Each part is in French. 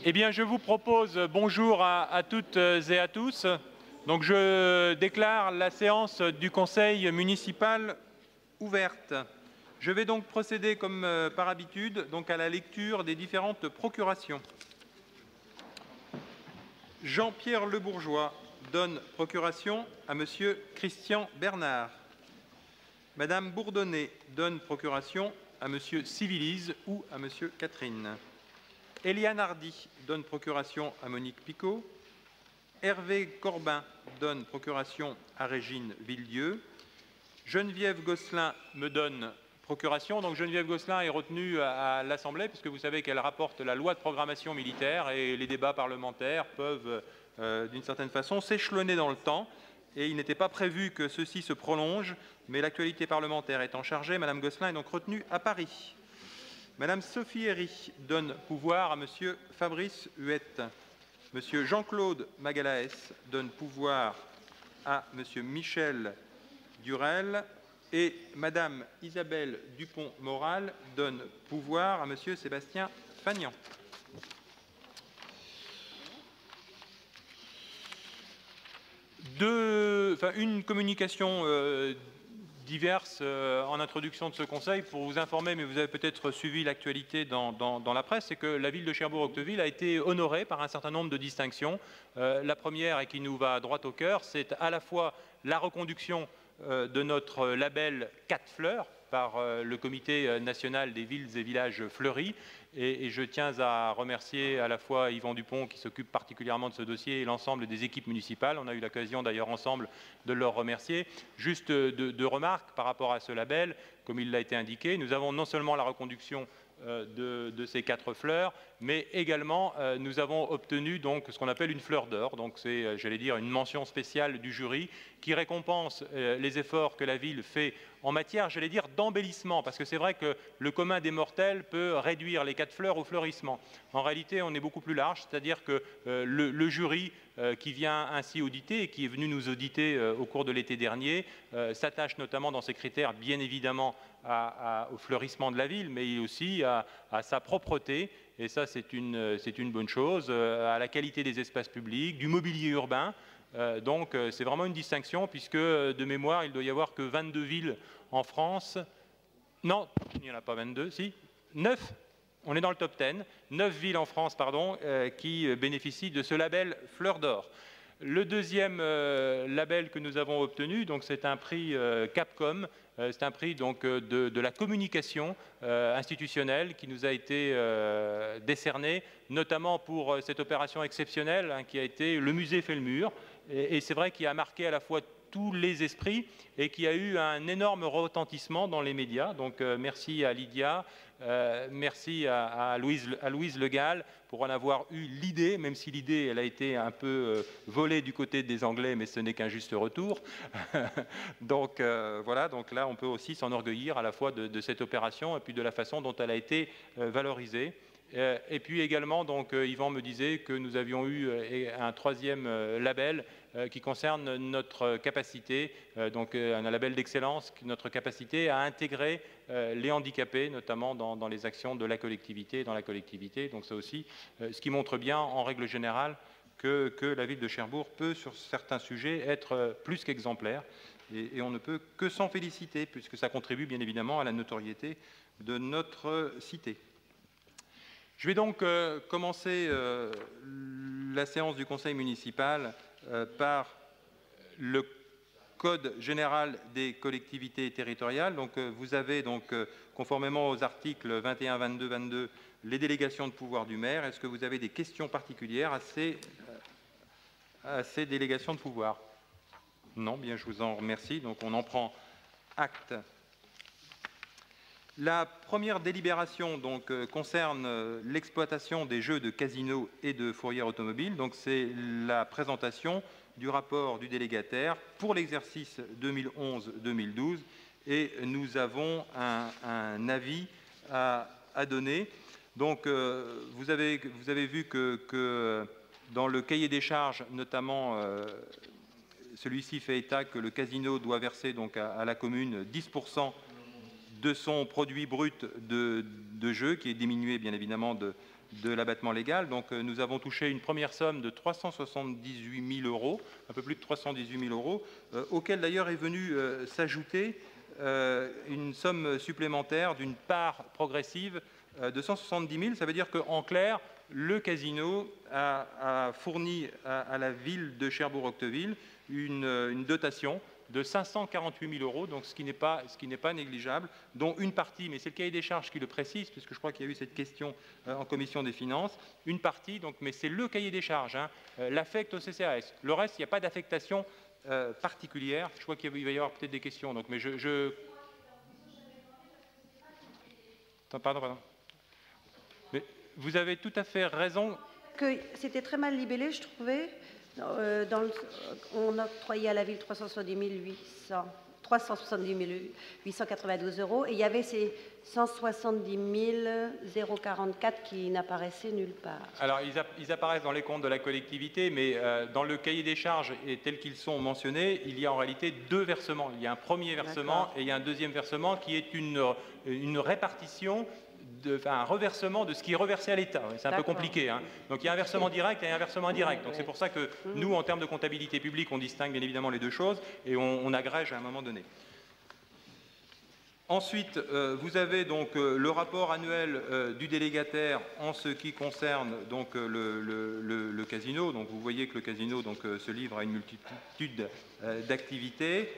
Eh bien, je vous propose bonjour à toutes et à tous. Donc, je déclare la séance du Conseil municipal ouverte. Je vais donc procéder comme par habitude donc à la lecture des différentes procurations. Jean-Pierre Le Bourgeois donne procuration à Monsieur Christian Bernard. Madame Bourdonnet donne procuration à Monsieur Civilise ou à Monsieur Catherine. Eliane Hardy donne procuration à Monique Picot. Hervé Corbin donne procuration à Régine Villedieu. Geneviève Gosselin me donne procuration. Donc Geneviève Gosselin est retenue à l'Assemblée, puisque vous savez qu'elle rapporte la loi de programmation militaire et les débats parlementaires peuvent, d'une certaine façon, s'échelonner dans le temps. Et il n'était pas prévu que ceci se prolonge, mais l'actualité parlementaire étant chargée, Madame Gosselin est donc retenue à Paris. Madame Sophie Herry donne pouvoir à Monsieur Fabrice Huette. Monsieur Jean-Claude Magalaès donne pouvoir à Monsieur Michel Durel. Et Madame Isabelle Dupont-Moral donne pouvoir à Monsieur Sébastien Fagnan. Une communication diverses en introduction de ce conseil pour vous informer, mais vous avez peut-être suivi l'actualité dans la presse, c'est que la ville de Cherbourg-Octeville a été honorée par un certain nombre de distinctions. La première, et qui nous va droit au cœur, c'est à la fois la reconduction de notre label 4 fleurs par le Comité national des villes et villages fleuris. Et je tiens à remercier à la fois Yvan Dupont qui s'occupe particulièrement de ce dossier et l'ensemble des équipes municipales. On a eu l'occasion d'ailleurs ensemble de leur remercier. Juste deux remarques par rapport à ce label. Comme il l'a été indiqué, nous avons non seulement la reconduction de ces 4 fleurs, mais également nous avons obtenu donc ce qu'on appelle une fleur d'or. Donc c'est, j'allais dire, une mention spéciale du jury qui récompense les efforts que la ville fait en matière, j'allais dire, d'embellissement, parce que c'est vrai que le commun des mortels peut réduire les 4 fleurs au fleurissement. En réalité, on est beaucoup plus large, c'est-à-dire que le jury qui vient ainsi auditer et qui est venu nous auditer au cours de l'été dernier s'attache notamment dans ses critères, bien évidemment, au fleurissement de la ville, mais aussi à sa propreté, et ça c'est une bonne chose, à la qualité des espaces publics, du mobilier urbain. Donc c'est vraiment une distinction, puisque de mémoire, il doit y avoir que 22 villes en France. Non, il n'y en a pas 22, si, 9. On est dans le top 10. 9 villes en France, pardon, qui bénéficient de ce label Fleur d'Or. Le deuxième label que nous avons obtenu, donc c'est un prix Capcom. C'est un prix donc, de la communication institutionnelle qui nous a été décerné, notamment pour cette opération exceptionnelle hein, qui a été Le musée fait le mur. Et c'est vrai qu'il a marqué à la fois tous les esprits et qui a eu un énorme retentissement dans les médias. Donc merci à Lydia, merci à Louise Le Gall pour en avoir eu l'idée, même si l'idée elle a été un peu volée du côté des Anglais, mais ce n'est qu'un juste retour. Donc voilà, donc là on peut aussi s'enorgueillir à la fois de cette opération et puis de la façon dont elle a été valorisée. Et puis également, donc, Yvan me disait que nous avions eu un troisième label qui concerne notre capacité, donc un label d'excellence, notre capacité à intégrer les handicapés, notamment dans les actions de la collectivité et dans la collectivité. Donc ça aussi, ce qui montre bien, en règle générale, que la ville de Cherbourg peut, sur certains sujets, être plus qu'exemplaire. Et on ne peut que s'en féliciter, puisque ça contribue bien évidemment à la notoriété de notre cité. Je vais donc commencer la séance du Conseil municipal par le Code général des collectivités territoriales. Donc, vous avez, donc, conformément aux articles 21, 22, 22, les délégations de pouvoir du maire. Est-ce que vous avez des questions particulières à ces délégations de pouvoir? Non, bien, je vous en remercie. Donc, on en prend acte. La première délibération donc, concerne l'exploitation des jeux de casino et de fourrière automobile. Donc, c'est la présentation du rapport du délégataire pour l'exercice 2011-2012 et nous avons un avis à donner. Donc, vous avez vu que dans le cahier des charges, notamment, celui-ci fait état que le casino doit verser donc, à la commune 10% de son produit brut de jeu, qui est diminué bien évidemment de l'abattement légal. Donc nous avons touché une première somme de 378 000 euros, un peu plus de 318 000 euros, auquel d'ailleurs est venu s'ajouter une somme supplémentaire d'une part progressive de 170 000. Ça veut dire qu'en clair, le casino a fourni à la ville de Cherbourg-Octeville une dotation de 548 000 euros, donc ce qui n'est pas négligeable, dont une partie, mais c'est le cahier des charges qui le précise, puisque je crois qu'il y a eu cette question en commission des finances, une partie, donc, mais c'est le cahier des charges, hein, l'affecte au CCAS. Le reste, il n'y a pas d'affectation particulière. Je crois qu'il va y avoir peut-être des questions, donc, mais Pardon. Mais vous avez tout à fait raison. Que c'était très mal libellé, je trouvais. On octroyait à la ville 370 892 euros et il y avait ces 170 044 qui n'apparaissaient nulle part. Alors, ils apparaissent dans les comptes de la collectivité, mais dans le cahier des charges et tels qu'ils sont mentionnés, il y a en réalité deux versements. Il y a un premier versement et il y a un deuxième versement qui est une répartition, un reversement de ce qui est reversé à l'État. C'est un peu compliqué, hein. Donc il y a un versement direct et un versement indirect. Donc c'est pour ça que nous, en termes de comptabilité publique, on distingue bien évidemment les deux choses et on agrège à un moment donné. Ensuite, vous avez donc le rapport annuel du délégataire en ce qui concerne donc le casino. Donc vous voyez que le casino donc, se livre à une multitude d'activités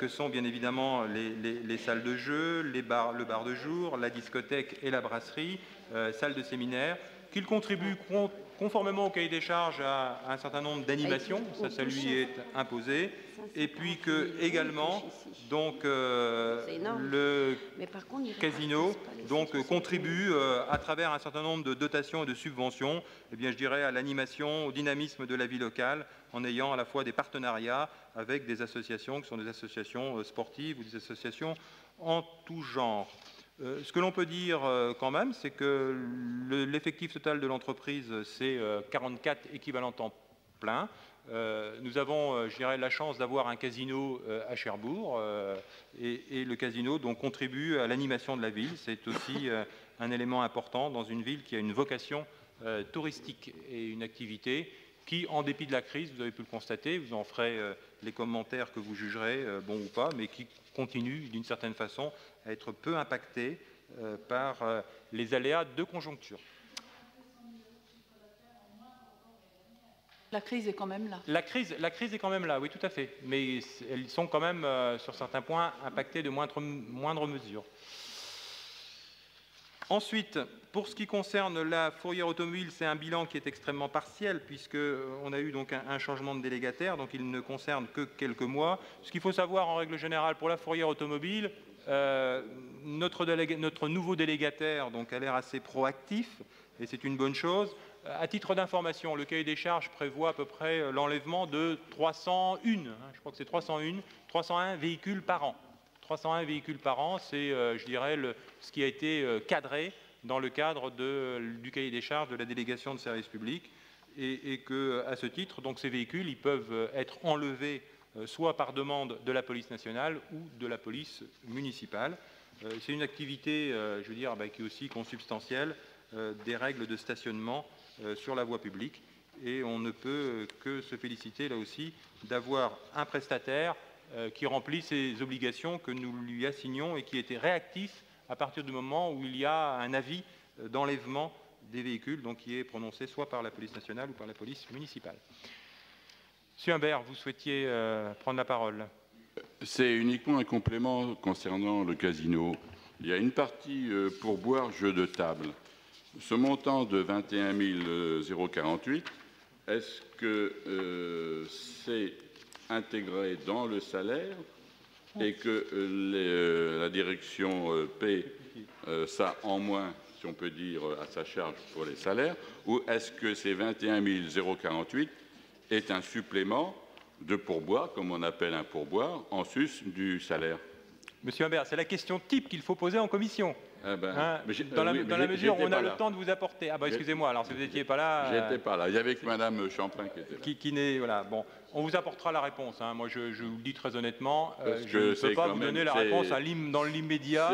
que sont bien évidemment les salles de jeu, le bar de jour, la discothèque et la brasserie, salle de séminaire, qu'il contribue conformément au cahier des charges à un certain nombre d'animations, ça lui est imposé, et puis que également donc le casino donc contribue à travers un certain nombre de dotations et de subventions, eh bien je dirais à l'animation, au dynamisme de la vie locale, en ayant à la fois des partenariats avec des associations qui sont des associations sportives ou des associations en tout genre. Ce que l'on peut dire quand même, c'est que l'effectif total de l'entreprise, c'est 44 équivalents temps plein. Nous avons, je dirais, la chance d'avoir un casino à Cherbourg et le casino donc, contribue à l'animation de la ville. C'est aussi un élément important dans une ville qui a une vocation touristique et une activité qui, en dépit de la crise, vous avez pu le constater, vous en ferez les commentaires que vous jugerez bons ou pas, mais qui continue d'une certaine façon à être peu impacté par les aléas de conjoncture. La crise est quand même là. La crise est quand même là, oui, tout à fait. Mais elles sont quand même, sur certains points, impactées de moindre mesure. Ensuite, pour ce qui concerne la fourrière automobile, c'est un bilan qui est extrêmement partiel puisqu'on a eu donc un changement de délégataire, donc il ne concerne que quelques mois. Ce qu'il faut savoir en règle générale pour la fourrière automobile, notre nouveau délégataire donc, a l'air assez proactif et c'est une bonne chose. À titre d'information, le cahier des charges prévoit à peu près l'enlèvement de 301, je crois que c'est 301 véhicules par an. 301 véhicules par an, c'est, je dirais, ce qui a été cadré dans le cadre du cahier des charges de la délégation de service public et qu'à ce titre, donc, ces véhicules, ils peuvent être enlevés soit par demande de la police nationale ou de la police municipale. C'est une activité, je veux dire, qui est aussi consubstantielle des règles de stationnement sur la voie publique et on ne peut que se féliciter là aussi d'avoir un prestataire qui remplit ses obligations que nous lui assignons et qui était réactif à partir du moment où il y a un avis d'enlèvement des véhicules, donc qui est prononcé soit par la police nationale ou par la police municipale. Monsieur Humbert, vous souhaitiez prendre la parole. C'est uniquement un complément concernant le casino. Il y a une partie pourboire jeu de table. Ce montant de 21 048, est-ce que c'est intégré dans le salaire et que la direction paie ça en moins, si on peut dire, à sa charge pour les salaires, ou est-ce que ces 21 048 est un supplément de pourboire, comme on appelle un pourboire, en sus du salaire? Monsieur Humbert, c'est la question type qu'il faut poser en commission. Ah ben, Hein, mais dans la mesure où on a le temps de vous apporter. Ah bah excusez-moi, alors si vous n'étiez pas là... J'étais pas là, il y avait que Madame Champlain qui était là. Qui n'est... Voilà, bon, on vous apportera la réponse. Hein. Moi, je vous le dis très honnêtement, Parce je que ne peux c'est pas quand vous même- donner la c'est- réponse dans l'immédiat.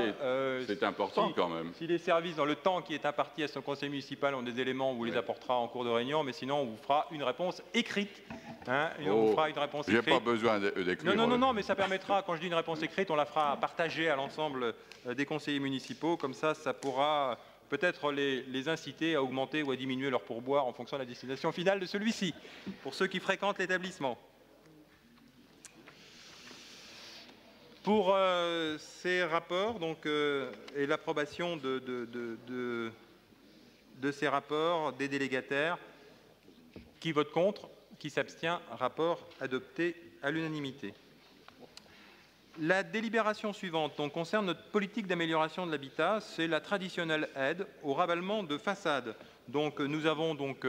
C'est important quand même. Si les services, dans le temps qui est imparti à son conseil municipal, ont des éléments, on vous les apportera en cours de réunion, mais sinon, on vous fera une réponse écrite. Hein, et on vous fera une réponse J'ai écrite. pas besoin d'écrire. Non, mais ça permettra, quand je dis une réponse écrite, on la fera partager à l'ensemble des conseillers municipaux. Comme ça pourra peut-être les inciter à augmenter ou à diminuer leur pourboire en fonction de la destination finale de celui-ci, pour ceux qui fréquentent l'établissement. Pour ces rapports donc, et l'approbation de ces rapports des délégataires, qui vote contre, qui s'abstient, rapport adopté à l'unanimité. La délibération suivante donc, concerne notre politique d'amélioration de l'habitat. C'est la traditionnelle aide au ravalement de façade. Donc, nous avons donc,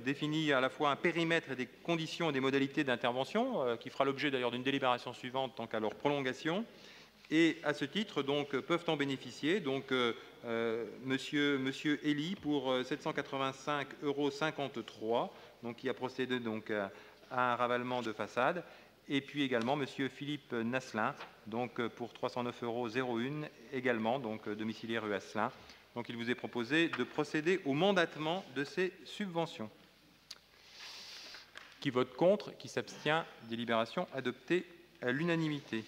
défini à la fois un périmètre et des conditions et des modalités d'intervention, qui fera l'objet d'ailleurs d'une délibération suivante tant qu'à leur prolongation. Et à ce titre, donc, peuvent en bénéficier donc, monsieur Elie pour 785,53 €, donc, qui a procédé donc, à un ravalement de façade. Et puis également monsieur Philippe Nasselin, donc pour 309,01 €, également, donc domiciliaire rue Asselin. Donc il vous est proposé de procéder au mandatement de ces subventions. Qui vote contre, qui s'abstient, délibération adoptée à l'unanimité.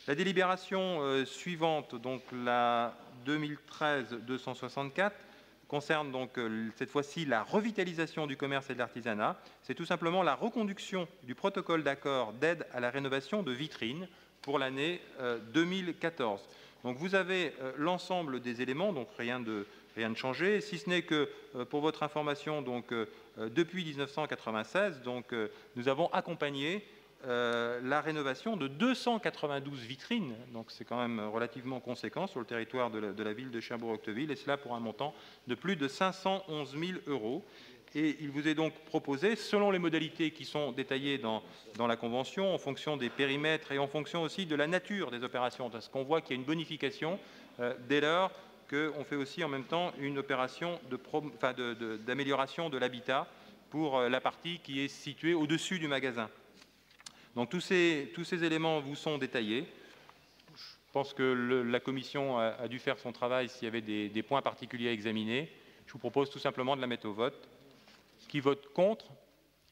La délibération suivante, donc la 2013-264, concerne donc cette fois-ci la revitalisation du commerce et de l'artisanat. C'est tout simplement la reconduction du protocole d'accord d'aide à la rénovation de vitrines pour l'année 2014. Donc vous avez l'ensemble des éléments, donc rien de changé, si ce n'est que pour votre information, donc, depuis 1996, donc, nous avons accompagné la rénovation de 292 vitrines, donc c'est quand même relativement conséquent sur le territoire de la ville de Cherbourg-Octeville, et cela pour un montant de plus de 511 000 €. Et il vous est donc proposé, selon les modalités qui sont détaillées dans la Convention, en fonction des périmètres et en fonction aussi de la nature des opérations, parce qu'on voit qu'il y a une bonification dès lors qu'on fait aussi en même temps une opération d'amélioration de l'habitat pour la partie qui est située au-dessus du magasin. Donc tous ces éléments vous sont détaillés. Je pense que la commission a dû faire son travail s'il y avait des points particuliers à examiner. Je vous propose tout simplement de la mettre au vote. Qui vote contre,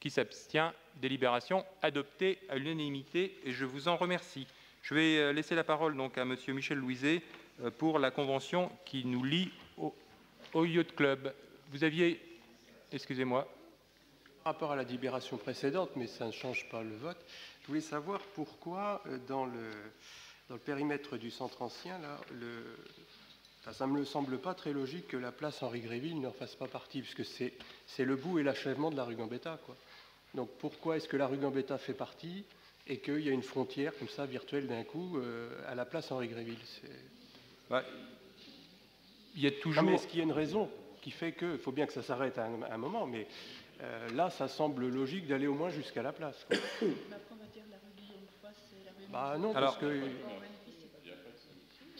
qui s'abstient, délibération adoptée à l'unanimité, et je vous en remercie. Je vais laisser la parole donc à monsieur Michel Louiset pour la convention qui nous lie au Yacht Club. Vous aviez, excusez-moi. Par rapport à la délibération précédente, mais ça ne change pas le vote, je voulais savoir pourquoi dans le périmètre du centre ancien, là, ça ne me semble pas très logique que la place Henri Gréville n'en fasse pas partie, puisque c'est le bout et l'achèvement de la rue Gambetta, quoi. Donc pourquoi est-ce que la rue Gambetta fait partie et qu'il y a une frontière comme ça virtuelle d'un coup à la place Henri Gréville? Il y a toujours... Non, mais est-ce qu'il y a une raison qui fait que, il faut bien que ça s'arrête à un moment, mais là, ça semble logique d'aller au moins jusqu'à la place, quoi. Bah non, parce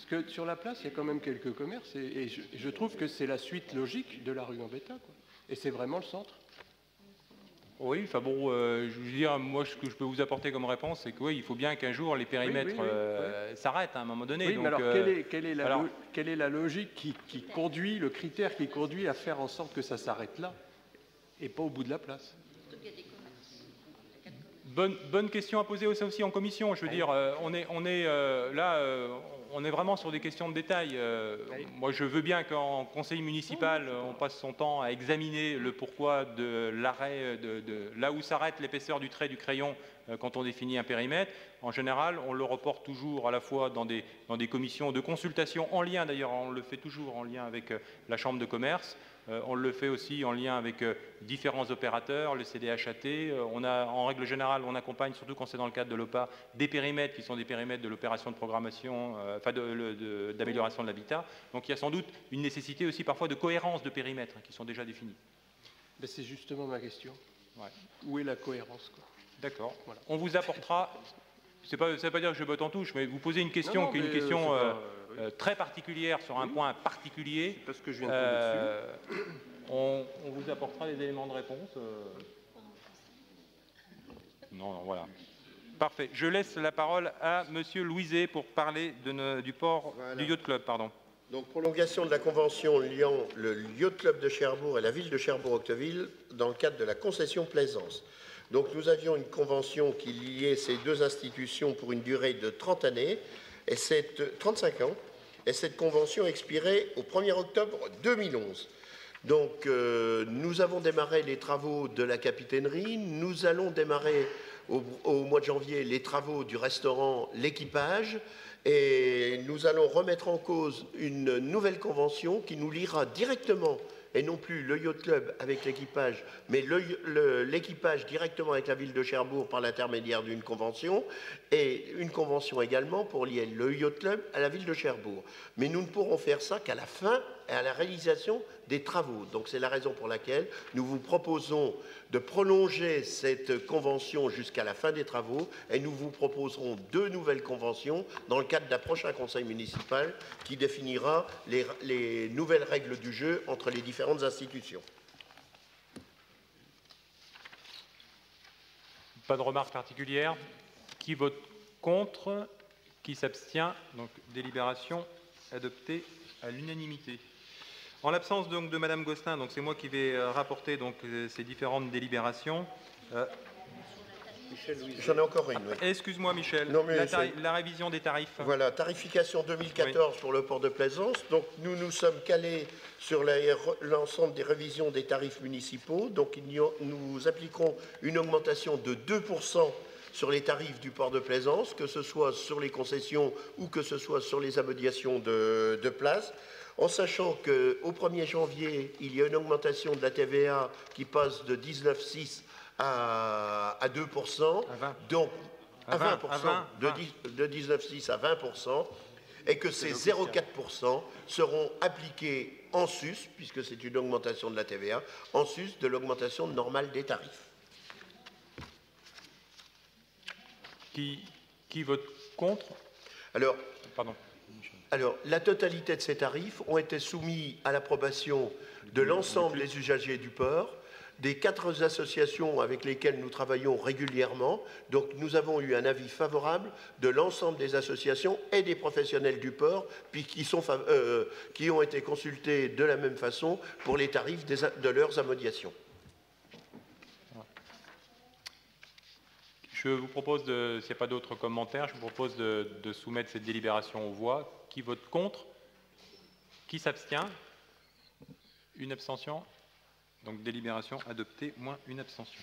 que sur la place, il y a quand même quelques commerces, et je trouve que c'est la suite logique de la rue Gambetta, quoi. Et c'est vraiment le centre. Oui, enfin bon, je veux dire, moi, ce que je peux vous apporter comme réponse, c'est que oui, il faut bien qu'un jour les périmètres s'arrêtent à un moment donné. Oui, donc, mais alors, quelle est la logique qui conduit, le critère qui conduit à faire en sorte que ça s'arrête là et pas au bout de la place? Bonne question à poser aussi en commission. Je veux dire, on est vraiment sur des questions de détail. Moi, je veux bien qu'en conseil municipal, on passe son temps à examiner le pourquoi de l'arrêt, de là où s'arrête l'épaisseur du trait du crayon quand on définit un périmètre. En général, on le reporte toujours à la fois dans des commissions de consultation en lien, d'ailleurs, on le fait toujours en lien avec la Chambre de commerce. On le fait aussi en lien avec différents opérateurs, le CDHAT. En règle générale, on accompagne, surtout quand c'est dans le cadre de l'OPA, des périmètres qui sont des périmètres de l'opération de programmation, d'amélioration de l'habitat. Donc il y a sans doute une nécessité aussi parfois de cohérence de périmètres qui sont déjà définis. Ben, c'est justement ma question. Ouais. Où est la cohérence, quoi? D'accord. Voilà. On vous apportera... Ça ne veut pas dire que je botte en touche, mais vous posez une question qui est une question très particulière sur un point particulier, parce que je viens de tomber dessus. On vous apportera les éléments de réponse. Non, voilà. Parfait. Je laisse la parole à Monsieur Louiset pour parler du port du Yacht Club. Pardon. Donc, prolongation de la convention liant le Yacht Club de Cherbourg et la ville de Cherbourg-Octeville dans le cadre de la concession plaisance. Donc, nous avions une convention qui liait ces deux institutions pour une durée de 30 années, et 35 ans, et cette convention expirait au 1er octobre 2011. Donc, nous avons démarré les travaux de la capitainerie, nous allons démarrer au mois de janvier les travaux du restaurant L'Équipage, et nous allons remettre en cause une nouvelle convention qui nous liera directement, et non plus le Yacht Club avec l'équipage, mais l'équipage directement avec la ville de Cherbourg par l'intermédiaire d'une convention, et une convention également pour lier le Yacht Club à la ville de Cherbourg. Mais nous ne pourrons faire ça qu'à la fin et à la réalisation des travaux. Donc c'est la raison pour laquelle nous vous proposons de prolonger cette convention jusqu'à la fin des travaux, et nous vous proposerons 2 nouvelles conventions dans le cadre d'un prochain conseil municipal qui définira les nouvelles règles du jeu entre les différentes institutions. Pas de remarques particulières. Qui vote contre? Qui s'abstient? Donc délibération adoptée à l'unanimité. En l'absence donc de Madame Gosselin, donc c'est moi qui vais rapporter donc ces différentes délibérations. J'en ai encore une. Oui. Excuse-moi Michel, non, mais la révision des tarifs. Voilà, tarification 2014 oui. Pour le port de Plaisance. Donc nous nous sommes calés sur l'ensemble des révisions des tarifs municipaux. Donc nous appliquerons une augmentation de 2% sur les tarifs du port de Plaisance, que ce soit sur les concessions ou que ce soit sur les amodiations de place. En sachant qu'au 1er janvier, il y a une augmentation de la TVA qui passe de 19,6 à 2%, donc à 20%, de 19,6 à 20%, et que ces 0,4% seront appliqués en sus, puisque c'est une augmentation de la TVA, en sus de l'augmentation normale des tarifs. Qui vote contre? Alors, pardon. Alors, la totalité de ces tarifs ont été soumis à l'approbation de l'ensemble des usagers du port, des 4 associations avec lesquelles nous travaillons régulièrement. Donc, nous avons eu un avis favorable de l'ensemble des associations et des professionnels du port, puis qui ont été consultés de la même façon pour les tarifs de leurs amodiations. Je vous propose, s'il n'y a pas d'autres commentaires, je vous propose de soumettre cette délibération aux voix. Qui vote contre? Qui s'abstient? Une abstention. Donc délibération adoptée, moins une abstention.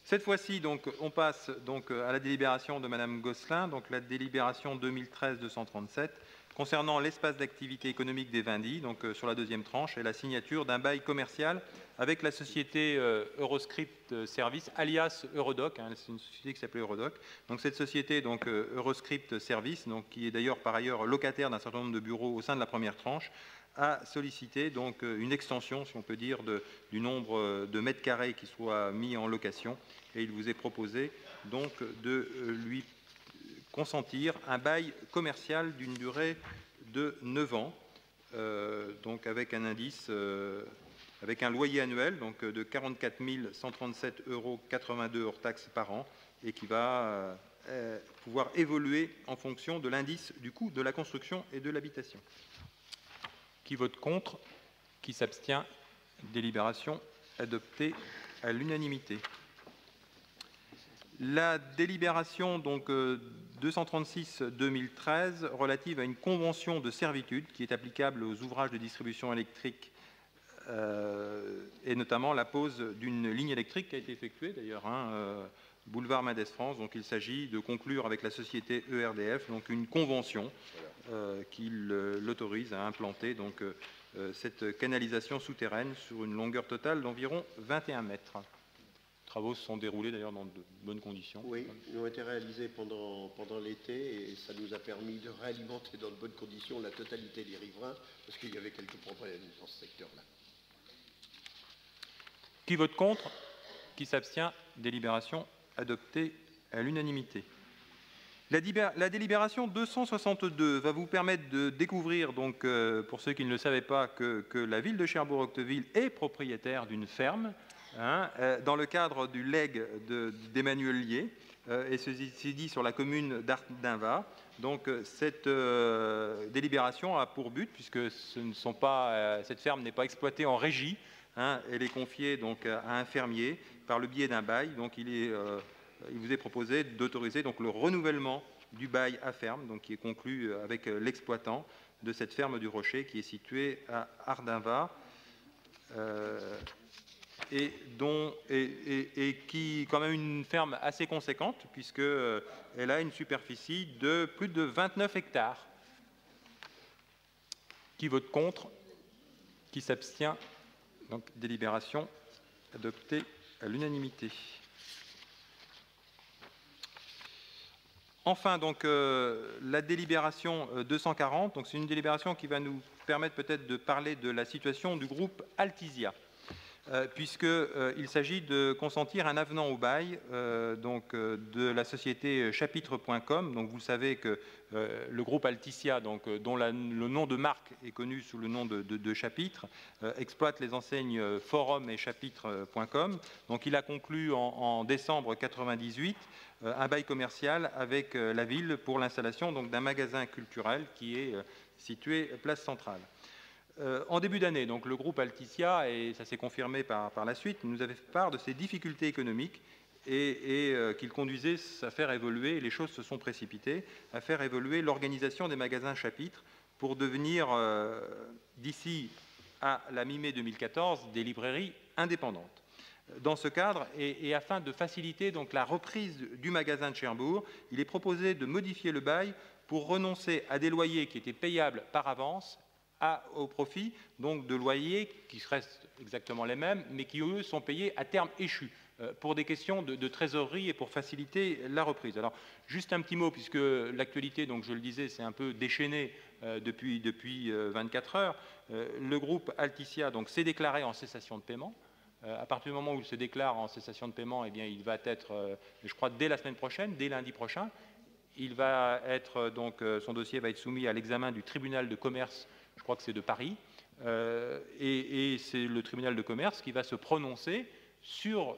Cette fois-ci, donc, on passe donc à la délibération de Madame Gosselin, donc la délibération 2013-237, concernant l'espace d'activité économique des Vindis, donc sur la 2e tranche, et la signature d'un bail commercial avec la société Euroscript Service, alias Eurodoc, hein, c'est une société qui s'appelait Eurodoc. Donc cette société, donc Euroscript Service, donc, qui est d'ailleurs par ailleurs locataire d'un certain nombre de bureaux au sein de la 1re tranche, a sollicité donc une extension, si on peut dire, du nombre de mètres carrés qui soient mis en location, et il vous est proposé donc de lui consentir un bail commercial d'une durée de 9 ans, donc avec un indice, avec un loyer annuel donc de 44 137,82 € hors taxes par an, et qui va pouvoir évoluer en fonction de l'indice du coût de la construction et de l'habitation. Qui vote contre? Qui s'abstient? Délibération adoptée à l'unanimité. La délibération donc 236-2013 relative à une convention de servitude qui est applicable aux ouvrages de distribution électrique et notamment la pose d'une ligne électrique qui a été effectuée d'ailleurs, boulevard Mendès France. Donc il s'agit de conclure avec la société ERDF donc une convention qui l'autorise à implanter donc cette canalisation souterraine sur une longueur totale d'environ 21 mètres. Les travaux se sont déroulés d'ailleurs dans de bonnes conditions. Oui, ils ont été réalisés pendant l'été, et ça nous a permis de réalimenter dans de bonnes conditions la totalité des riverains, parce qu'il y avait quelques problèmes dans ce secteur-là. Qui vote contre? Qui s'abstient? Délibération adoptée à l'unanimité. La délibération 262 va vous permettre de découvrir, donc, pour ceux qui ne le savaient pas, que la ville de Cherbourg-Octeville est propriétaire d'une ferme, dans le cadre du legs d'Emmanuel Lié, et ceci dit sur la commune d'Ardinva. Donc cette délibération a pour but, puisque cette ferme n'est pas exploitée en régie, elle est confiée donc à un fermier par le biais d'un bail. Donc il vous est proposé d'autoriser donc le renouvellement du bail à ferme, donc qui est conclu avec l'exploitant de cette ferme du Rocher qui est située à Ardinva. Et qui est quand même une ferme assez conséquente, puisqu'elle a une superficie de plus de 29 hectares. Qui vote contre? Qui s'abstient? Donc, délibération adoptée à l'unanimité. Enfin, donc, la délibération 240, donc c'est une délibération qui va nous permettre peut-être de parler de la situation du groupe Altisia. Puisqu'il s'agit de consentir un avenant au bail de la société chapitre.com. Donc vous savez que le groupe Altisia, donc, dont le nom de marque est connu sous le nom de Chapitre, exploite les enseignes Forum et Chapitre.com. Donc il a conclu en décembre 1998 un bail commercial avec la ville pour l'installation d'un magasin culturel qui est situé place Centrale. En début d'année, donc, le groupe Altisia, et ça s'est confirmé par la suite, nous avait fait part de ses difficultés économiques et qu'il conduisait à faire évoluer, les choses se sont précipitées, à faire évoluer l'organisation des magasins Chapitre pour devenir, d'ici à la mi-mai 2014, des librairies indépendantes. Dans ce cadre, et afin de faciliter donc, la reprise du magasin de Cherbourg, il est proposé de modifier le bail pour renoncer à des loyers qui étaient payables par avance au profit donc de loyers qui restent exactement les mêmes, mais qui, eux, sont payés à terme échu, pour des questions de trésorerie et pour faciliter la reprise. Alors, juste un petit mot, puisque l'actualité, donc je le disais, c'est un peu déchaîné depuis 24 heures. Le groupe Altisia s'est déclaré en cessation de paiement. À partir du moment où il se déclare en cessation de paiement, eh bien, il va être, je crois, dès la semaine prochaine, dès lundi prochain, il va être, son dossier va être soumis à l'examen du tribunal de commerce, je crois que c'est de Paris, et c'est le tribunal de commerce qui va se prononcer sur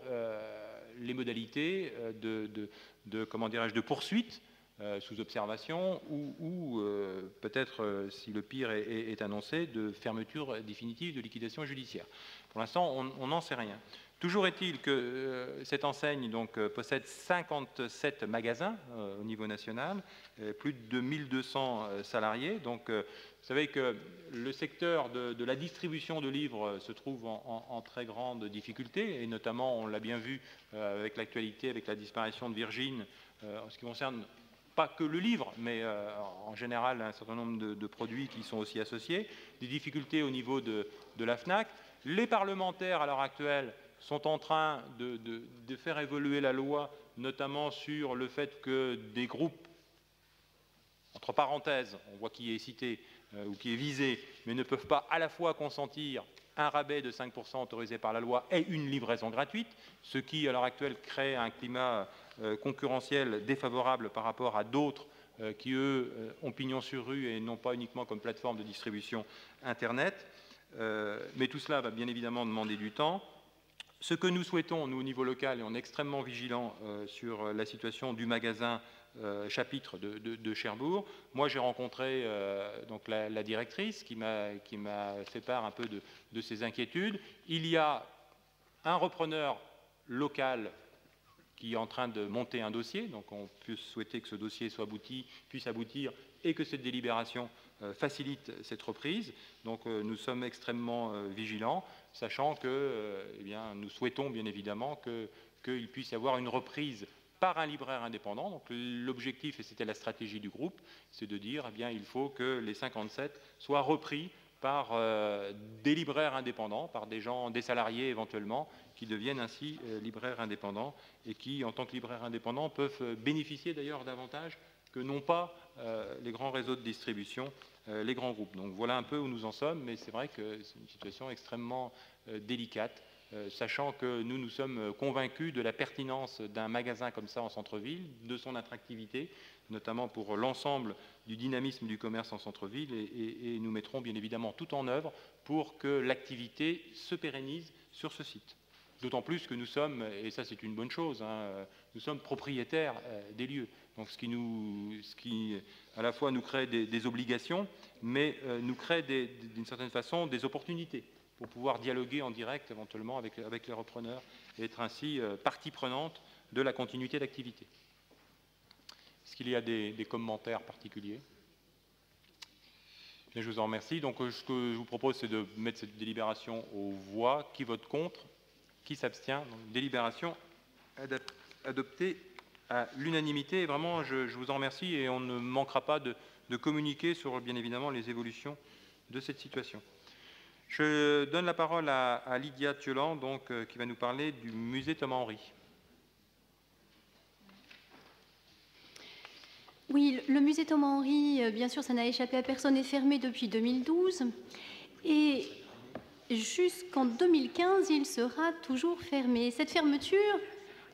les modalités de poursuite sous observation ou peut-être, si le pire est annoncé, de fermeture définitive de liquidation judiciaire. Pour l'instant, on n'en sait rien. Toujours est-il que cette enseigne possède 57 magasins au niveau national, plus de 1200 salariés. Donc, vous savez que le secteur de la distribution de livres se trouve en très grande difficulté, et notamment, on l'a bien vu avec l'actualité, avec la disparition de Virgin, en ce qui concerne pas que le livre, mais en général un certain nombre de produits qui sont aussi associés, des difficultés au niveau de la FNAC. Les parlementaires, à l'heure actuelle, sont en train de faire évoluer la loi, notamment sur le fait que des groupes, entre parenthèses, on voit qui est cité ou qui est visé, mais ne peuvent pas à la fois consentir un rabais de 5% autorisé par la loi et une livraison gratuite, ce qui, à l'heure actuelle, crée un climat concurrentiel défavorable par rapport à d'autres qui, eux, ont pignon sur rue et non pas uniquement comme plateforme de distribution Internet. Mais tout cela va bien évidemment demander du temps. Ce que nous souhaitons, nous, au niveau local, et on est extrêmement vigilants sur la situation du magasin Chapitre de Cherbourg. Moi, j'ai rencontré la directrice qui m'a fait part un peu de ses inquiétudes. Il y a un repreneur local qui est en train de monter un dossier, donc on peut souhaiter que ce dossier puisse aboutir et que cette délibération facilite cette reprise. Donc nous sommes extrêmement vigilants, sachant que nous souhaitons bien évidemment qu'il puisse y avoir une reprise par un libraire indépendant. Donc l'objectif, et c'était la stratégie du groupe, c'est de dire il faut que les 57 soient repris par des libraires indépendants, par des salariés éventuellement, qui deviennent ainsi libraires indépendants et qui, en tant que libraires indépendants, peuvent bénéficier d'ailleurs d'avantages que n'ont pas les grands réseaux de distribution, les grands groupes. Donc voilà un peu où nous en sommes, mais c'est vrai que c'est une situation extrêmement délicate sachant que nous sommes convaincus de la pertinence d'un magasin comme ça en centre-ville, de son attractivité, notamment pour l'ensemble du dynamisme du commerce en centre-ville, et nous mettrons bien évidemment tout en œuvre pour que l'activité se pérennise sur ce site. D'autant plus que nous sommes, et ça c'est une bonne chose, nous sommes propriétaires des lieux. Donc ce qui à la fois nous crée des obligations, mais nous crée d'une certaine façon des opportunités pour pouvoir dialoguer en direct éventuellement avec les repreneurs et être ainsi partie prenante de la continuité d'activité. Est-ce qu'il y a des commentaires particuliers? Bien, je vous en remercie. Donc ce que je vous propose, c'est de mettre cette délibération aux voix. Qui vote contre? Qui s'abstient? Donc délibération adoptée à l'unanimité. Et vraiment, je vous en remercie et on ne manquera pas de communiquer sur, bien évidemment, les évolutions de cette situation. Je donne la parole à Lydia Thiolan, donc, qui va nous parler du musée Thomas-Henry. Oui, le musée Thomas-Henry, bien sûr, ça n'a échappé à personne, est fermé depuis 2012. Et jusqu'en 2015, il sera toujours fermé. Cette fermeture,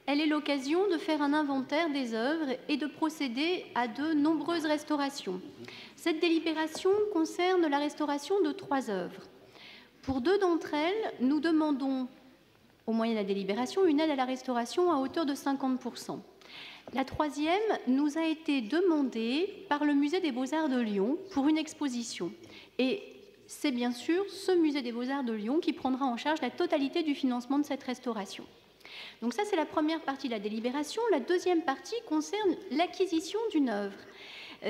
elle est l'occasion de faire un inventaire des œuvres et de procéder à de nombreuses restaurations. Cette délibération concerne la restauration de 3 œuvres. Pour 2 d'entre elles, nous demandons, au moyen de la délibération, une aide à la restauration à hauteur de 50%. La 3e nous a été demandée par le Musée des Beaux-Arts de Lyon pour une exposition. Et c'est bien sûr ce Musée des Beaux-Arts de Lyon qui prendra en charge la totalité du financement de cette restauration. Donc ça, c'est la première partie de la délibération. La deuxième partie concerne l'acquisition d'une œuvre.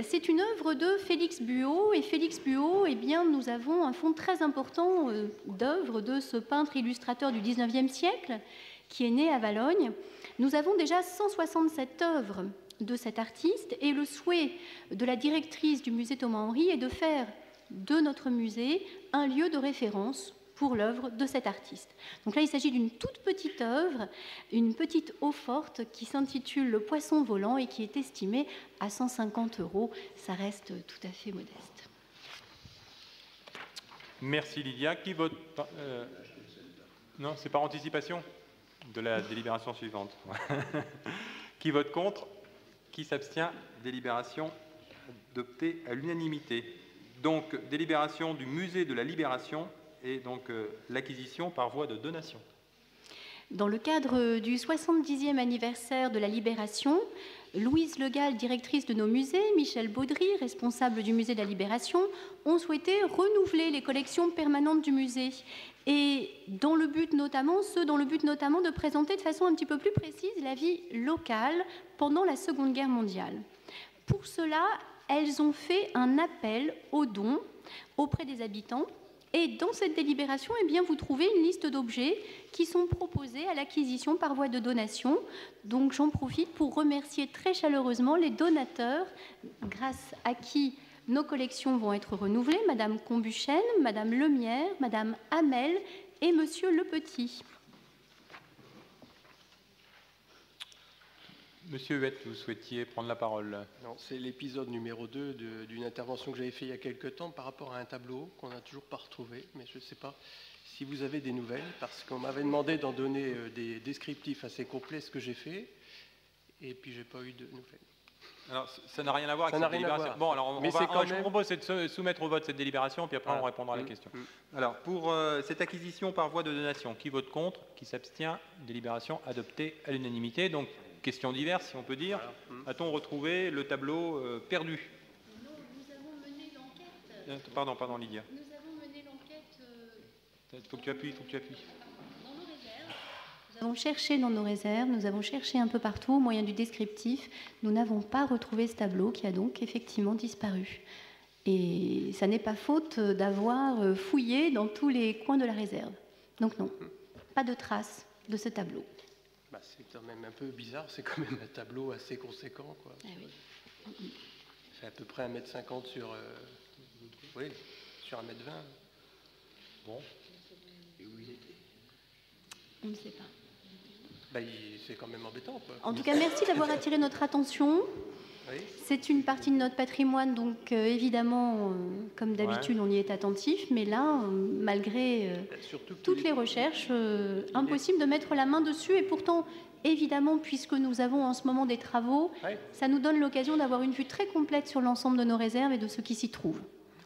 C'est une œuvre de Félix Buot, et Félix Buot, eh bien, nous avons un fonds très important d'œuvres de ce peintre illustrateur du 19e siècle, qui est né à Valognes. Nous avons déjà 167 œuvres de cet artiste, et le souhait de la directrice du musée Thomas-Henry est de faire de notre musée un lieu de référence pour l'œuvre de cet artiste. Donc là, il s'agit d'une toute petite œuvre, une petite eau-forte qui s'intitule Le Poisson volant et qui est estimée à 150 €. Ça reste tout à fait modeste. Merci Lydia. Qui vote non, c'est par anticipation de la délibération suivante. Qui vote contre? Qui s'abstient? Délibération adoptée à l'unanimité. Donc, délibération du musée de la Libération et donc l'acquisition par voie de donation. Dans le cadre du 70e anniversaire de la Libération, Louise Legal, directrice de nos musées, Michel Baudry, responsable du musée de la Libération, ont souhaité renouveler les collections permanentes du musée, et dans le but notamment de présenter de façon un petit peu plus précise la vie locale pendant la Seconde Guerre mondiale. Pour cela, elles ont fait un appel aux dons auprès des habitants. Et dans cette délibération, eh bien, vous trouvez une liste d'objets qui sont proposés à l'acquisition par voie de donation. Donc j'en profite pour remercier très chaleureusement les donateurs, grâce à qui nos collections vont être renouvelées, Madame Combuchène, Madame Lemierre, Madame Hamel et Monsieur Lepetit. Monsieur Huette, vous souhaitiez prendre la parole? Non, c'est l'épisode numéro 2 d'une intervention que j'avais faite il y a quelque temps par rapport à un tableau qu'on n'a toujours pas retrouvé, mais je ne sais pas si vous avez des nouvelles, parce qu'on m'avait demandé d'en donner des descriptifs assez complets, ce que j'ai fait, et puis je n'ai pas eu de nouvelles. Alors, ça n'a rien à voir avec cette délibération. Bon, alors je vous propose de soumettre au vote cette délibération, puis après on répondra à la question. Alors, pour cette acquisition par voie de donation, qui vote contre? Qui s'abstient? Délibération adoptée à l'unanimité. Donc, question diverse, si on peut dire. Voilà. A-t-on retrouvé le tableau perdu? Non, nous avons mené l'enquête. Pardon, Lydia. Nous avons mené l'enquête. Il faut que tu appuies. Dans nos réserves. Nous avons cherché dans nos réserves, nous avons cherché un peu partout au moyen du descriptif. Nous n'avons pas retrouvé ce tableau qui a donc effectivement disparu. Et ça n'est pas faute d'avoir fouillé dans tous les coins de la réserve. Donc non, pas de traces de ce tableau. Bah, c'est quand même un peu bizarre, c'est quand même un tableau assez conséquent, quoi. Ah oui. C'est à peu près 1,50 m sur 1,20 m. Bon. Et où il était? On ne sait pas. Bah, c'est quand même embêtant, quoi. En tout cas, merci d'avoir attiré notre attention. Oui. C'est une partie de notre patrimoine, donc évidemment, comme d'habitude, on y est attentif, mais là, malgré toutes les recherches, impossible de mettre la main dessus, et pourtant, évidemment, puisque nous avons en ce moment des travaux, ça nous donne l'occasion d'avoir une vue très complète sur l'ensemble de nos réserves et de ce qui s'y trouve.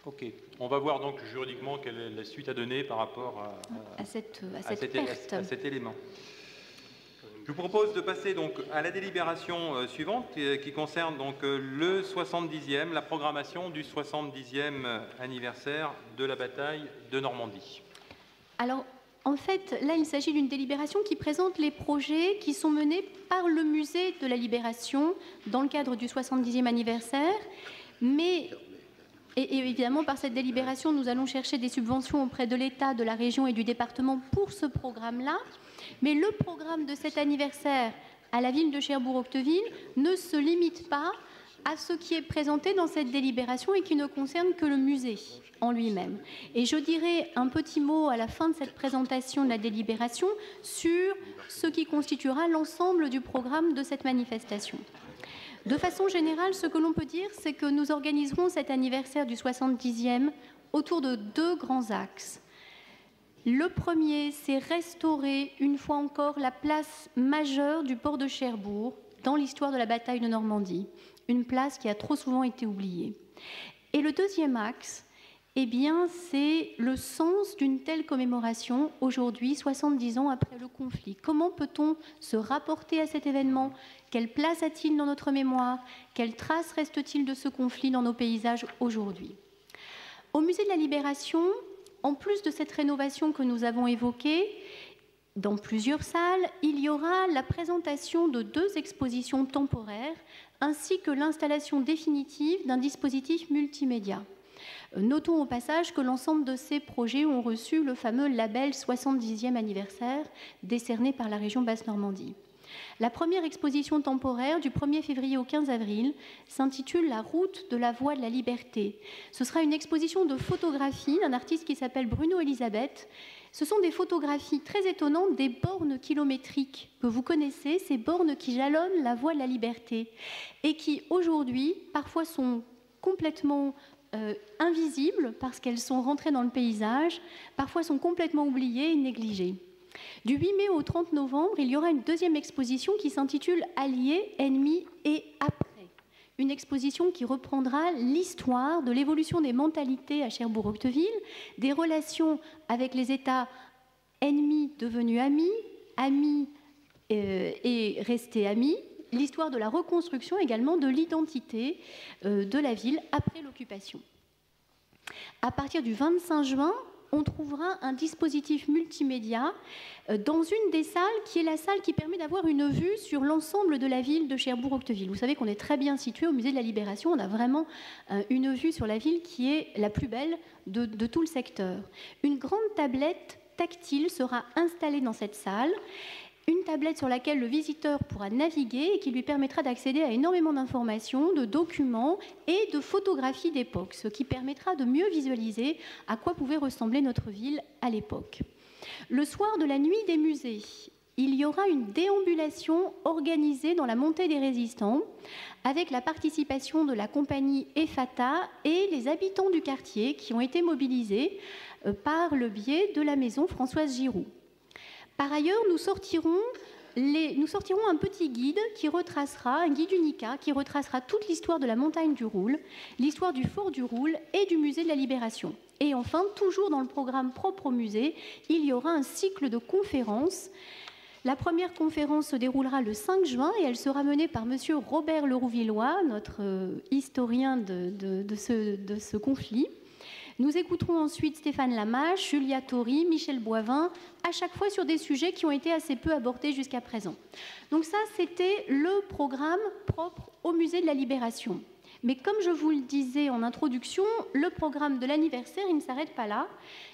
Ok. On va voir donc juridiquement quelle est la suite à donner par rapport à cet élément. Je vous propose de passer donc à la délibération suivante qui concerne donc le 70e, la programmation du 70e anniversaire de la bataille de Normandie. Alors, en fait, là, il s'agit d'une délibération qui présente les projets qui sont menés par le musée de la Libération dans le cadre du 70e anniversaire, mais... Et évidemment, par cette délibération, nous allons chercher des subventions auprès de l'État, de la région et du département pour ce programme-là. Mais le programme de cet anniversaire à la ville de Cherbourg-Octeville ne se limite pas à ce qui est présenté dans cette délibération et qui ne concerne que le musée en lui-même. Et je dirai un petit mot à la fin de cette présentation de la délibération sur ce qui constituera l'ensemble du programme de cette manifestation. De façon générale, ce que l'on peut dire, c'est que nous organiserons cet anniversaire du 70e autour de deux grands axes. Le premier, c'est restaurer une fois encore la place majeure du port de Cherbourg dans l'histoire de la bataille de Normandie, une place qui a trop souvent été oubliée. Et le deuxième axe, eh bien, c'est le sens d'une telle commémoration aujourd'hui, 70 ans après le conflit. Comment peut-on se rapporter à cet événement ? Quelle place a-t-il dans notre mémoire ? Quelle trace reste-t-il de ce conflit dans nos paysages aujourd'hui ? Au Musée de la Libération, en plus de cette rénovation que nous avons évoquée, dans plusieurs salles, il y aura la présentation de 2 expositions temporaires ainsi que l'installation définitive d'un dispositif multimédia. Notons au passage que l'ensemble de ces projets ont reçu le fameux label 70e anniversaire décerné par la région Basse-Normandie. La première exposition temporaire du 1er février au 15 avril s'intitule « La route de la voie de la liberté ». Ce sera une exposition de photographies d'un artiste qui s'appelle Bruno Elisabeth. Ce sont des photographies très étonnantes des bornes kilométriques que vous connaissez, ces bornes qui jalonnent la voie de la liberté et qui aujourd'hui parfois sont complètement invisibles parce qu'elles sont rentrées dans le paysage, parfois sont complètement oubliées et négligées. Du 8 mai au 30 novembre, il y aura une deuxième exposition qui s'intitule « Alliés, ennemis et après ». Une exposition qui reprendra l'histoire de l'évolution des mentalités à Cherbourg-Octeville, des relations avec les États ennemis devenus amis, amis et restés amis, l'histoire de la reconstruction également de l'identité de la ville après l'occupation. À partir du 25 juin, on trouvera un dispositif multimédia dans une des salles qui est la salle qui permet d'avoir une vue sur l'ensemble de la ville de Cherbourg-Octeville. Vous savez qu'on est très bien situé au Musée de la Libération, on a vraiment une vue sur la ville qui est la plus belle de tout le secteur. Une grande tablette tactile sera installée dans cette salle, une tablette sur laquelle le visiteur pourra naviguer et qui lui permettra d'accéder à énormément d'informations, de documents et de photographies d'époque, ce qui permettra de mieux visualiser à quoi pouvait ressembler notre ville à l'époque. Le soir de la nuit des musées, il y aura une déambulation organisée dans la montée des résistants avec la participation de la compagnie EFATA et les habitants du quartier qui ont été mobilisés par le biais de la maison Françoise Giroud. Par ailleurs, nous sortirons un petit guide qui retracera, un guide Unica, qui retracera toute l'histoire de la montagne du Roule, l'histoire du fort du Roule et du musée de la Libération. Et enfin, toujours dans le programme propre au musée, il y aura un cycle de conférences. La première conférence se déroulera le 5 juin et elle sera menée par M. Robert Lerouxvillois, notre historien de ce conflit. Nous écouterons ensuite Stéphane Lamache, Julia Tori, Michel Boivin, à chaque fois sur des sujets qui ont été assez peu abordés jusqu'à présent. Donc ça, c'était le programme propre au Musée de la Libération. Mais comme je vous le disais en introduction, le programme de l'anniversaire, il ne s'arrête pas là.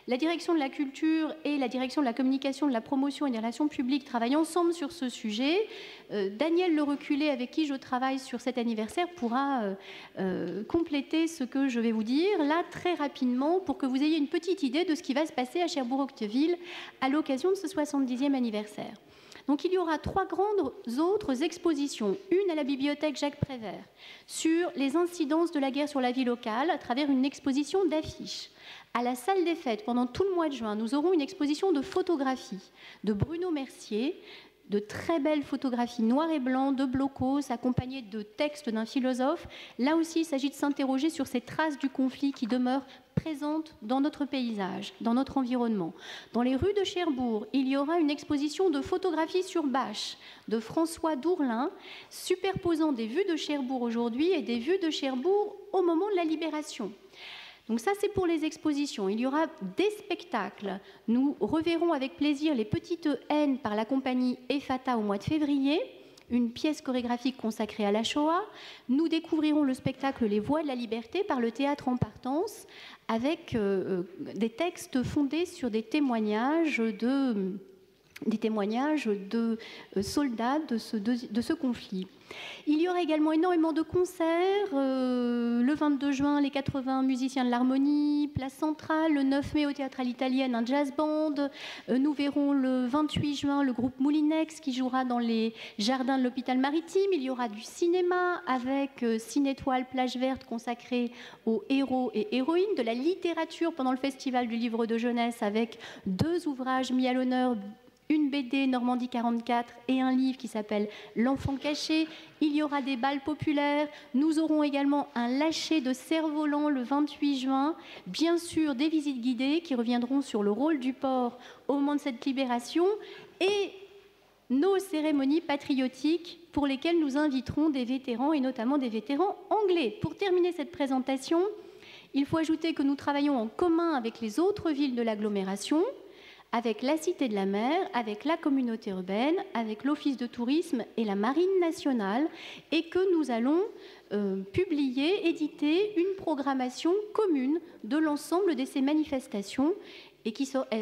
La direction de la culture et la direction de la communication, de la promotion et des relations publiques travaillent ensemble sur ce sujet. Daniel Le Reculé, avec qui je travaille sur cet anniversaire, pourra compléter ce que je vais vous dire là très rapidement pour que vous ayez une petite idée de ce qui va se passer à Cherbourg-Octeville à l'occasion de ce 70e anniversaire. Donc il y aura 3 grandes autres expositions. Une à la bibliothèque Jacques Prévert sur les incidences de la guerre sur la vie locale à travers une exposition d'affiches. À la salle des fêtes, pendant tout le mois de juin, nous aurons une exposition de photographies de Bruno Mercier, de très belles photographies noir et blanc de Blocos, accompagnées de textes d'un philosophe. Là aussi, il s'agit de s'interroger sur ces traces du conflit qui demeurent présentes dans notre paysage, dans notre environnement. Dans les rues de Cherbourg, il y aura une exposition de photographies sur bâche de François Dourlin, superposant des vues de Cherbourg aujourd'hui et des vues de Cherbourg au moment de la Libération. Donc ça, c'est pour les expositions. Il y aura des spectacles. Nous reverrons avec plaisir Les Petites Haines par la compagnie Effata au mois de février, une pièce chorégraphique consacrée à la Shoah. Nous découvrirons le spectacle Les Voix de la Liberté par le Théâtre en Partance, avec des textes fondés sur des témoignages de soldats de ce conflit. Il y aura également énormément de concerts. Le 22 juin, les 80 musiciens de l'Harmonie, Place Centrale. Le 9 mai, au Théâtre à l'Italienne, un jazz band. Nous verrons le 28 juin le groupe Moulinex qui jouera dans les jardins de l'hôpital maritime. Il y aura du cinéma avec Cinétoile Plage Verte consacrée aux héros et héroïnes. De la littérature pendant le Festival du Livre de Jeunesse avec 2 ouvrages mis à l'honneur, une BD Normandie 44 et un livre qui s'appelle L'Enfant caché. Il y aura des bals populaires. Nous aurons également un lâcher de cerf-volant le 28 juin. Bien sûr, des visites guidées qui reviendront sur le rôle du port au moment de cette libération et nos cérémonies patriotiques pour lesquelles nous inviterons des vétérans et notamment des vétérans anglais. Pour terminer cette présentation, il faut ajouter que nous travaillons en commun avec les autres villes de l'agglomération, avec la Cité de la Mer, avec la communauté urbaine, avec l'Office de tourisme et la Marine nationale, et que nous allons éditer une programmation commune de l'ensemble de ces manifestations, et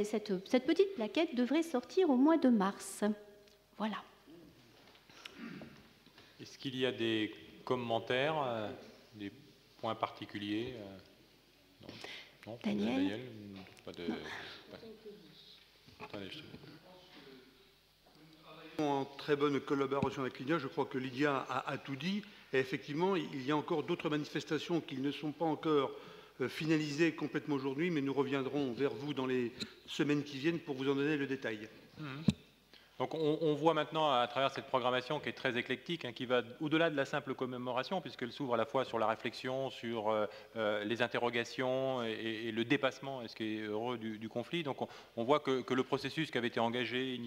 cette petite plaquette devrait sortir au mois de mars. Voilà. Est-ce qu'il y a des commentaires, des points particuliers? Non. Daniel, pas de... En très bonne collaboration avec Lydia, je crois que Lydia a tout dit. Et effectivement, il y a encore d'autres manifestations qui ne sont pas encore finalisées complètement aujourd'hui, mais nous reviendrons vers vous dans les semaines qui viennent pour vous en donner le détail. Donc on voit maintenant à travers cette programmation qui est très éclectique, qui va au-delà de la simple commémoration, puisqu'elle s'ouvre à la fois sur la réflexion, sur les interrogations et le dépassement, et ce qui est heureux du conflit. Donc on voit que le processus qui avait été engagé,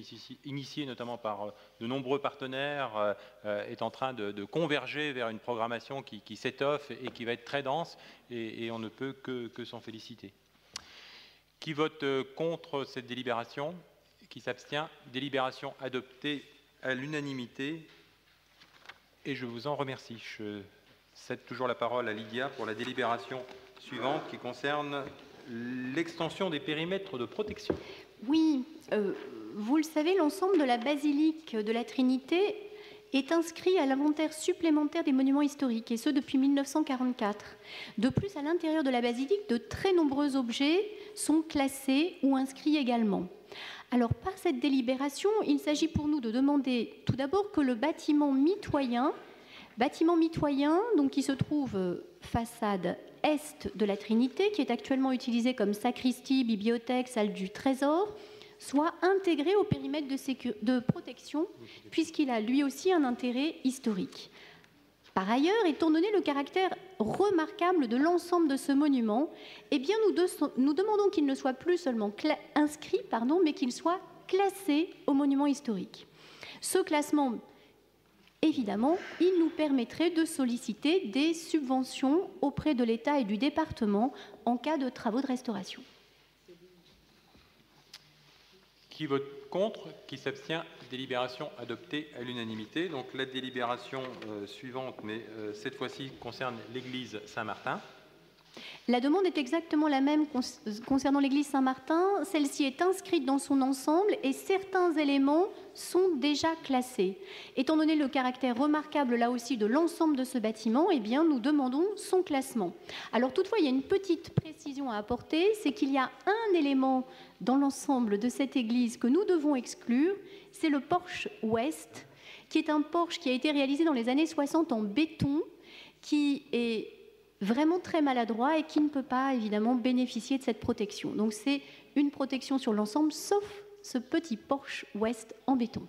initié notamment par de nombreux partenaires, est en train de converger vers une programmation qui s'étoffe et qui va être très dense, et on ne peut que s'en féliciter. Qui vote contre cette délibération ? Qui s'abstient? Délibération adoptée à l'unanimité. Et je vous en remercie. Je cède toujours la parole à Lydia pour la délibération suivante qui concerne l'extension des périmètres de protection. Oui, vous le savez, l'ensemble de la basilique de la Trinité est inscrit à l'inventaire supplémentaire des monuments historiques, et ce depuis 1944. De plus, à l'intérieur de la basilique, de très nombreux objets sont classés ou inscrits également. Alors, par cette délibération, il s'agit pour nous de demander tout d'abord que le bâtiment mitoyen donc, qui se trouve façade est de la Trinité, qui est actuellement utilisé comme sacristie, bibliothèque, salle du trésor, soit intégré au périmètre de protection, puisqu'il a lui aussi un intérêt historique. Par ailleurs, étant donné le caractère remarquable de l'ensemble de ce monument, eh bien nous demandons qu'il ne soit plus seulement inscrit, mais qu'il soit classé au monument historique. Ce classement, évidemment, il nous permettrait de solliciter des subventions auprès de l'État et du département en cas de travaux de restauration. Qui vote contre? Qui s'abstient? Délibération adoptée à l'unanimité. Donc la délibération suivante, mais cette fois-ci concerne l'église Saint-Martin. La demande est exactement la même concernant l'église Saint-Martin. Celle-ci est inscrite dans son ensemble et certains éléments sont déjà classés. Étant donné le caractère remarquable là aussi de l'ensemble de ce bâtiment, eh bien, nous demandons son classement. Alors toutefois, il y a une petite précision à apporter, c'est qu'il y a un élément dans l'ensemble de cette église que nous devons exclure, c'est le porche ouest, qui est un porche qui a été réalisé dans les années 60 en béton, qui est vraiment très maladroit et qui ne peut pas évidemment bénéficier de cette protection. Donc c'est une protection sur l'ensemble, sauf ce petit porche ouest en béton.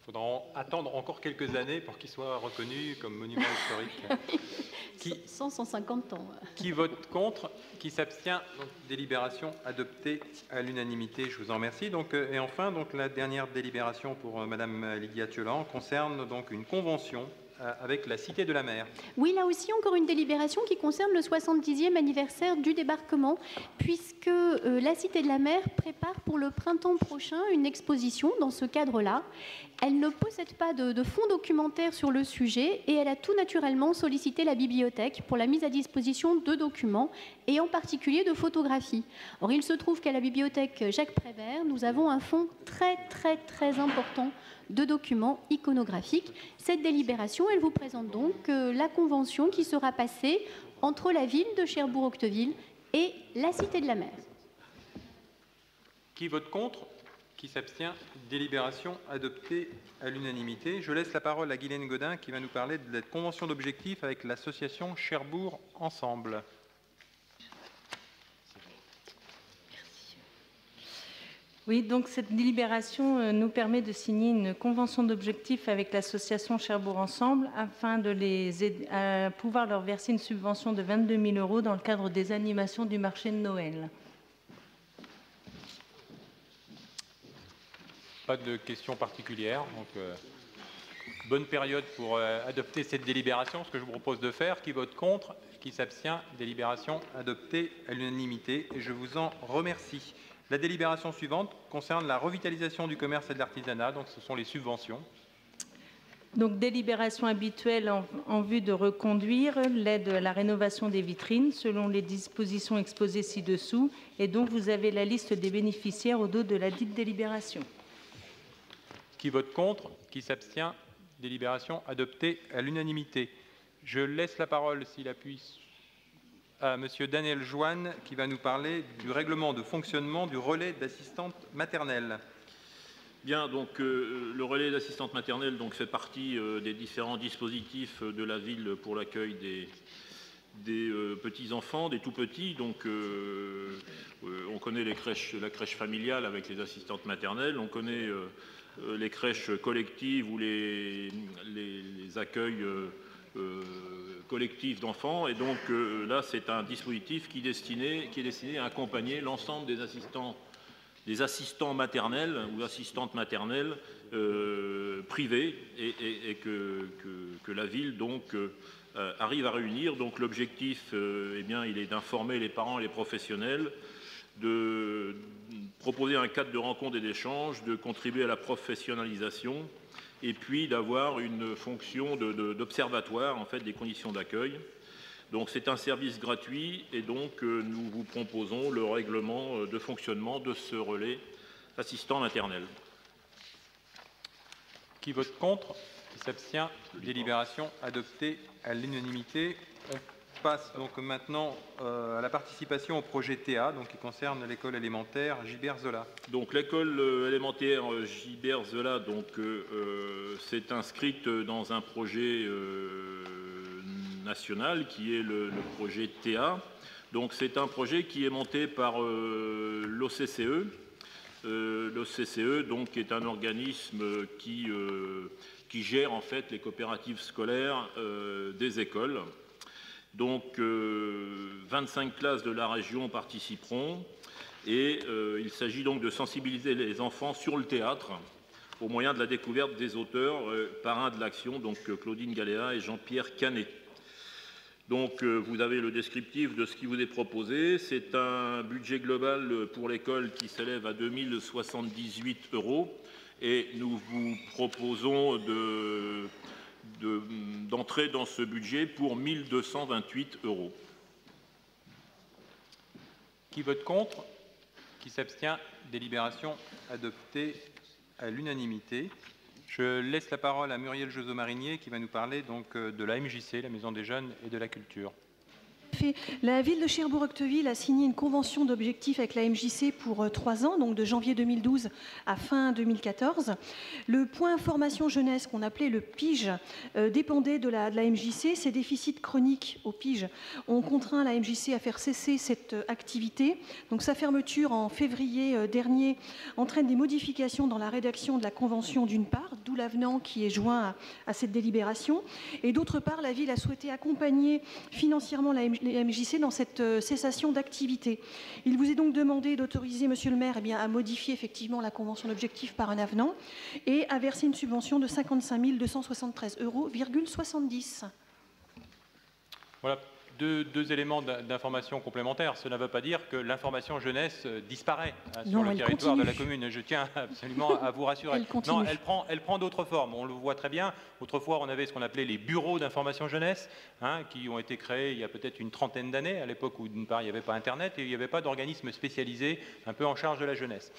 Il faudra attendre encore quelques années pour qu'il soit reconnu comme monument historique. 150 ans. Qui vote contre? Qui s'abstient? Donc, délibération adoptée à l'unanimité. Je vous en remercie. Donc, et enfin, donc, la dernière délibération pour Madame Lydia Thiolan concerne donc une convention avec la Cité de la Mer. Oui, là aussi, encore une délibération qui concerne le 70e anniversaire du débarquement, puisque la Cité de la Mer prépare pour le printemps prochain une exposition dans ce cadre-là. Elle ne possède pas de fonds documentaires sur le sujet et elle a tout naturellement sollicité la bibliothèque pour la mise à disposition de documents et en particulier de photographies. Or, il se trouve qu'à la bibliothèque Jacques Prévert, nous avons un fonds très important de documents iconographiques. Cette délibération, elle vous présente donc la convention qui sera passée entre la ville de Cherbourg-Octeville et la Cité de la Mer. Qui vote contre? Qui s'abstient? Délibération adoptée à l'unanimité. Je laisse la parole à Guylaine Godin qui va nous parler de la convention d'objectifs avec l'association Cherbourg Ensemble. Oui, donc cette délibération nous permet de signer une convention d'objectifs avec l'association Cherbourg Ensemble afin de les aider à pouvoir leur verser une subvention de 22 000 € dans le cadre des animations du marché de Noël. Pas de questions particulières. Donc, bonne période pour adopter cette délibération, ce que je vous propose de faire. Qui vote contre? Qui s'abstient? Délibération adoptée à l'unanimité. Et je vous en remercie. La délibération suivante concerne la revitalisation du commerce et de l'artisanat, donc ce sont les subventions. Donc délibération habituelle en vue de reconduire l'aide à la rénovation des vitrines selon les dispositions exposées ci-dessous et donc vous avez la liste des bénéficiaires au dos de la dite délibération. Qui vote contre? Qui s'abstient? Délibération adoptée à l'unanimité. Je laisse la parole, s'il appuie, à Monsieur Daniel Joanne, qui va nous parler du règlement de fonctionnement du relais d'assistante maternelle. Bien, donc le relais d'assistante maternelle donc, fait partie des différents dispositifs de la ville pour l'accueil des petits-enfants, des tout-petits. Donc on connaît la crèche familiale avec les assistantes maternelles, on connaît les crèches collectives ou les accueils collectif d'enfants et donc là c'est un dispositif qui est destiné à accompagner l'ensemble des assistants maternels ou assistantes maternelles privés et que la ville donc arrive à réunir. Donc l'objectif eh bien il est d'informer les parents et les professionnels, de proposer un cadre de rencontre et d'échange, de contribuer à la professionnalisation et puis d'avoir une fonction d'observatoire en fait, des conditions d'accueil. Donc c'est un service gratuit et donc nous vous proposons le règlement de fonctionnement de ce relais assistant maternel. Qui vote contre? Qui s'abstient? Délibération adoptée à l'unanimité. On passe donc maintenant à la participation au projet TA, donc qui concerne l'école élémentaire Gilbert Zola. Donc l'école élémentaire Gilbert Zola donc s'est inscrite dans un projet national qui est le projet TA. Donc c'est un projet qui est monté par l'OCCE. L'OCCE donc est un organisme qui gère en fait les coopératives scolaires des écoles. Donc 25 classes de la région participeront et il s'agit donc de sensibiliser les enfants sur le théâtre au moyen de la découverte des auteurs parrains de l'action, donc Claudine Galéa et Jean-Pierre Canet. Donc vous avez le descriptif de ce qui vous est proposé. C'est un budget global pour l'école qui s'élève à 2 078 € et nous vous proposons d'entrer dans ce budget pour 1 228 €. Qui vote contre? Qui s'abstient? Délibération adoptée à l'unanimité. Je laisse la parole à Muriel Josot-Marinier qui va nous parler donc de la MJC, la Maison des Jeunes et de la Culture. La ville de Cherbourg-Octeville a signé une convention d'objectifs avec la MJC pour 3 ans, donc de janvier 2012 à fin 2014. Le point formation jeunesse, qu'on appelait le PIGE, dépendait de la MJC. Ces déficits chroniques au PIGE ont contraint la MJC à faire cesser cette activité. Donc sa fermeture en février dernier entraîne des modifications dans la rédaction de la convention d'une part, d'où l'avenant qui est joint à cette délibération. Et d'autre part, la ville a souhaité accompagner financièrement la MJC dans cette cessation d'activité. Il vous est donc demandé d'autoriser, Monsieur le maire, à modifier effectivement la convention d'objectifs par un avenant et à verser une subvention de 55 273,70 €. Voilà. Deux éléments d'information complémentaires. Cela ne veut pas dire que l'information jeunesse disparaît sur le territoire de la commune. Je tiens absolument à vous rassurer. Non, elle prend d'autres formes. On le voit très bien. Autrefois, on avait ce qu'on appelait les bureaux d'information jeunesse, qui ont été créés il y a peut-être une trentaine d'années, à l'époque où d'une part il n'y avait pas Internet et il n'y avait pas d'organisme spécialisé un peu en charge de la jeunesse.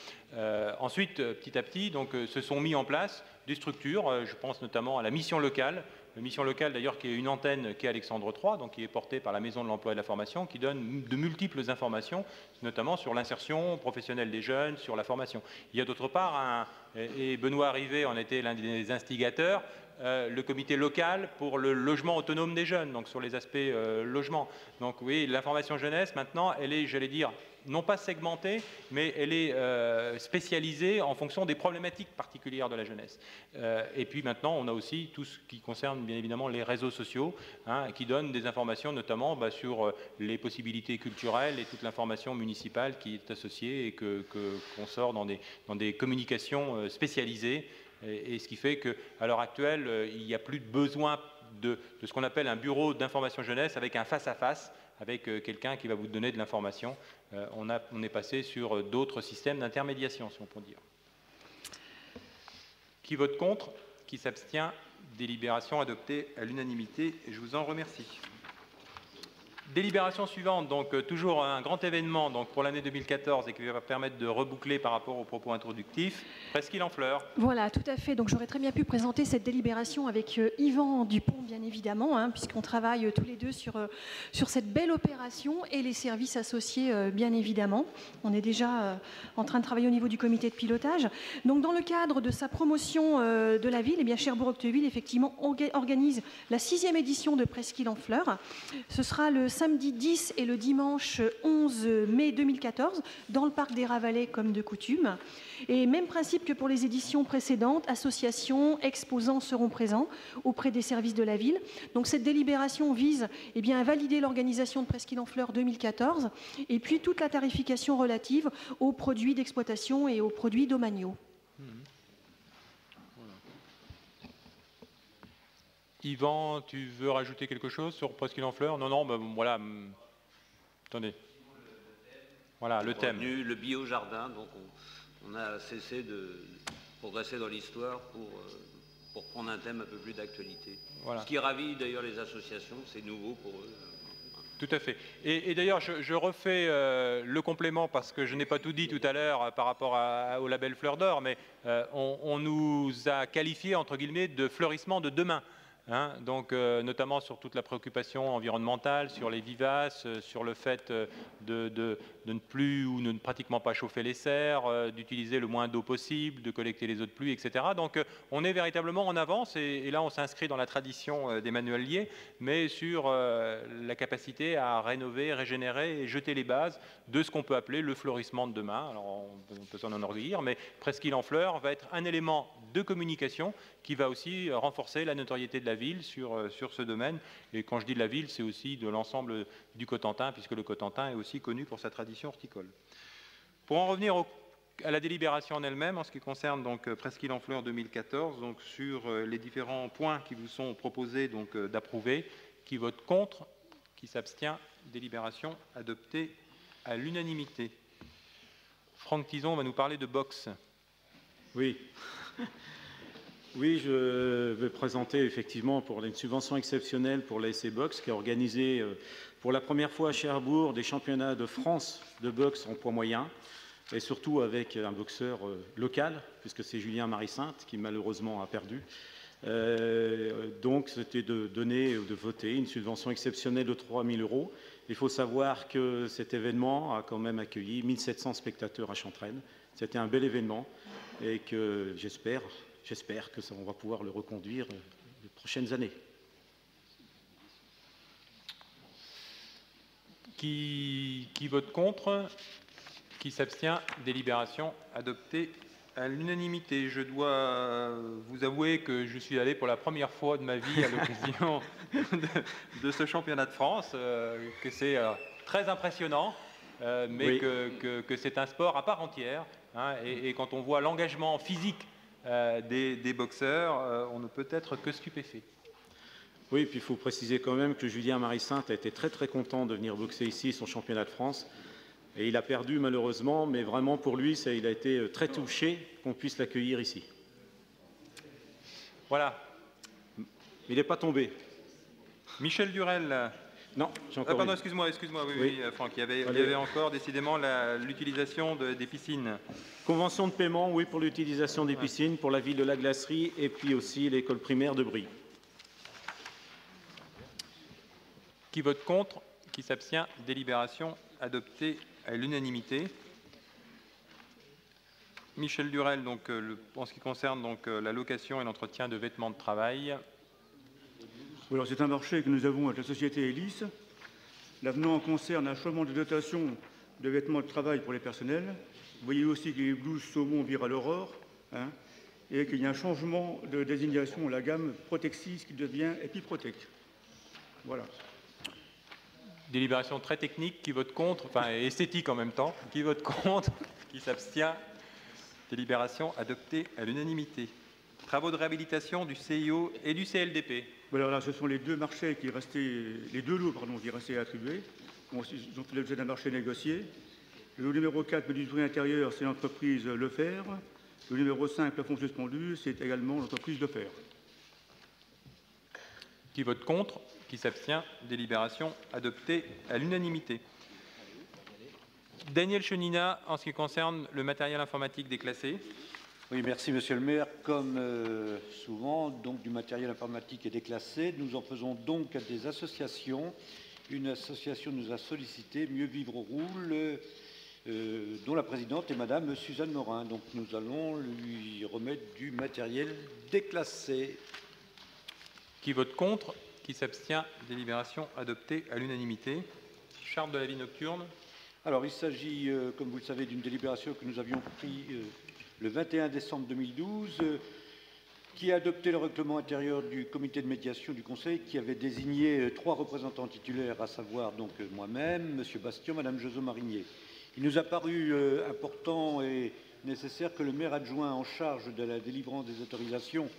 Ensuite, petit à petit, donc, se sont mis en place des structures. Je pense notamment à la mission locale. La mission locale, d'ailleurs, qui est une antenne qui est Alexandre III, donc qui est portée par la Maison de l'Emploi et de la Formation, qui donne de multiples informations, notamment sur l'insertion professionnelle des jeunes, sur la formation. Il y a d'autre part, et Benoît Rivet en était l'un des instigateurs, le comité local pour le logement autonome des jeunes, donc sur les aspects logement. Donc oui, l'information jeunesse, maintenant, elle est, j'allais dire, non pas segmentée, mais elle est spécialisée en fonction des problématiques particulières de la jeunesse. Et puis maintenant, on a aussi tout ce qui concerne bien évidemment les réseaux sociaux, qui donnent des informations notamment sur les possibilités culturelles et toute l'information municipale qui est associée et qu'on sort dans des communications spécialisées. Et ce qui fait qu'à l'heure actuelle, il n'y a plus de besoin de ce qu'on appelle un bureau d'information jeunesse avec un face-à-face, avec quelqu'un qui va vous donner de l'information. On est passé sur d'autres systèmes d'intermédiation, si on peut dire. Qui vote contre? Qui s'abstient? Délibération adoptée à l'unanimité. Je vous en remercie. Délibération suivante, donc toujours un grand événement donc, pour l'année 2014 et qui va permettre de reboucler par rapport aux propos introductifs. Presqu'île en fleurs. Voilà, tout à fait. Donc j'aurais très bien pu présenter cette délibération avec Yvan Dupont, bien évidemment, puisqu'on travaille tous les deux sur cette belle opération et les services associés, bien évidemment. On est déjà en train de travailler au niveau du comité de pilotage. Donc dans le cadre de sa promotion de la ville, Cherbourg-Octeville, effectivement, organise la 6e édition de Presqu'île en fleurs. Ce sera le samedi 10 et le dimanche 11 mai 2014 dans le parc des Ravalais comme de coutume. Et même principe que pour les éditions précédentes, associations, exposants seront présents auprès des services de la ville. Donc cette délibération vise à valider l'organisation de Presqu'île en fleurs 2014 et puis toute la tarification relative aux produits d'exploitation et aux produits domaniaux. Yvan, tu veux rajouter quelque chose sur Presqu'île en fleurs? Non, voilà. Attendez. Voilà, le thème. Le biojardin, donc on a cessé de progresser dans l'histoire pour prendre un thème un peu plus d'actualité. Voilà. Ce qui ravit d'ailleurs les associations, c'est nouveau pour eux. Tout à fait. Et d'ailleurs, je refais le complément parce que je n'ai pas tout dit tout à l'heure par rapport au label Fleur d'Or, mais on nous a qualifié, entre guillemets, de fleurissement de demain. Donc, notamment sur toute la préoccupation environnementale, sur les vivaces, sur le fait de ne plus ou ne pratiquement pas chauffer les serres, d'utiliser le moins d'eau possible, de collecter les eaux de pluie, etc. Donc on est véritablement en avance et là on s'inscrit dans la tradition d'Emmanuel Lié, mais sur la capacité à rénover, régénérer et jeter les bases de ce qu'on peut appeler le fleurissement de demain. Alors on peut s'en enorgueillir, mais Presqu'île en fleurs va être un élément de communication qui va aussi renforcer la notoriété de la ville sur ce domaine. Et quand je dis de la ville, c'est aussi de l'ensemble du Cotentin, puisque le Cotentin est aussi connu pour sa tradition horticole. Pour en revenir à la délibération en elle-même, en ce qui concerne donc Presqu'île en fleurs 2014, donc sur les différents points qui vous sont proposés donc d'approuver, qui vote contre, qui s'abstient, délibération adoptée à l'unanimité. Franck Tison va nous parler de boxe. Oui. Oui, je vais présenter effectivement pour une subvention exceptionnelle pour l'ASC Boxe qui a organisé pour la première fois à Cherbourg des championnats de France de boxe en poids moyen. et surtout avec un boxeur local, puisque c'est Julien Marie-Sainte qui malheureusement a perdu. Donc c'était de donner ou de voter une subvention exceptionnelle de 3 000 €. Il faut savoir que cet événement a quand même accueilli 1700 spectateurs à Chantraine. C'était un bel événement et que j'espère qu'on va pouvoir le reconduire les prochaines années. Qui vote contre? Qui s'abstient? Délibération adoptée à l'unanimité. Je dois vous avouer que je suis allé pour la première fois de ma vie à l'occasion de ce championnat de France, que c'est très impressionnant, mais oui, que c'est un sport à part entière. Hein, et quand on voit l'engagement physique des boxeurs, on ne peut être que stupéfait. Oui, et puis il faut préciser quand même que Julien Marie-Sainte a été très très content de venir boxer ici son championnat de France. Et il a perdu malheureusement, mais vraiment pour lui, il a été très touché qu'on puisse l'accueillir ici. Voilà. Il n'est pas tombé. Michel Durel. Non, j'ai encore pardon, excuse-moi, oui, Franck, il y avait encore décidément l'utilisation des piscines. Convention de paiement, oui, pour l'utilisation des piscines, pour la ville de la Glacerie et puis aussi l'école primaire de Brie. Qui vote contre? Qui s'abstient? Délibération adoptée à l'unanimité. Michel Durel, donc, en ce qui concerne donc, la location et l'entretien de vêtements de travail. Alors, c'est un marché que nous avons avec la société Hélice. L'avenant concerne un changement de dotation de vêtements de travail pour les personnels. Vous voyez aussi que les blouses saumon virent à l'aurore, hein, et qu'il y a un changement de désignation à la gamme Protexis qui devient Epiprotec. Voilà. Délibération très technique, qui vote contre, enfin esthétique en même temps, qui vote contre, qui s'abstient. Délibération adoptée à l'unanimité. Travaux de réhabilitation du CIO et du CLDP. Voilà, là, ce sont les deux marchés qui restaient, les deux lots pardon, qui restaient attribués. Ils ont fait l'objet d'un marché négocié. Le lot numéro 4, menuiserie intérieure, c'est l'entreprise Lefer. Le numéro 5, plafond suspendu, c'est également l'entreprise Lefer. Qui vote contre? Qui s'abstient? Délibération adoptée à l'unanimité. Daniel Chenina, en ce qui concerne le matériel informatique déclassé. Oui, merci Monsieur le maire. Comme souvent, donc, du matériel informatique est déclassé, nous en faisons donc à des associations. Une association nous a sollicité, Mieux Vivre au Roule, dont la présidente est Madame Suzanne Morin. Donc nous allons lui remettre du matériel déclassé. Qui vote contre? Qui s'abstient? Délibération adoptée à l'unanimité. Charte de la vie nocturne. Alors, il s'agit, comme vous le savez, d'une délibération que nous avions prise le 21 décembre 2012, qui a adopté le règlement intérieur du comité de médiation du Conseil, qui avait désigné 3 représentants titulaires, à savoir donc moi-même, M. Bastion, Mme Joso Marinier. Il nous a paru important et nécessaire que le maire adjoint en charge de la délivrance des autorisations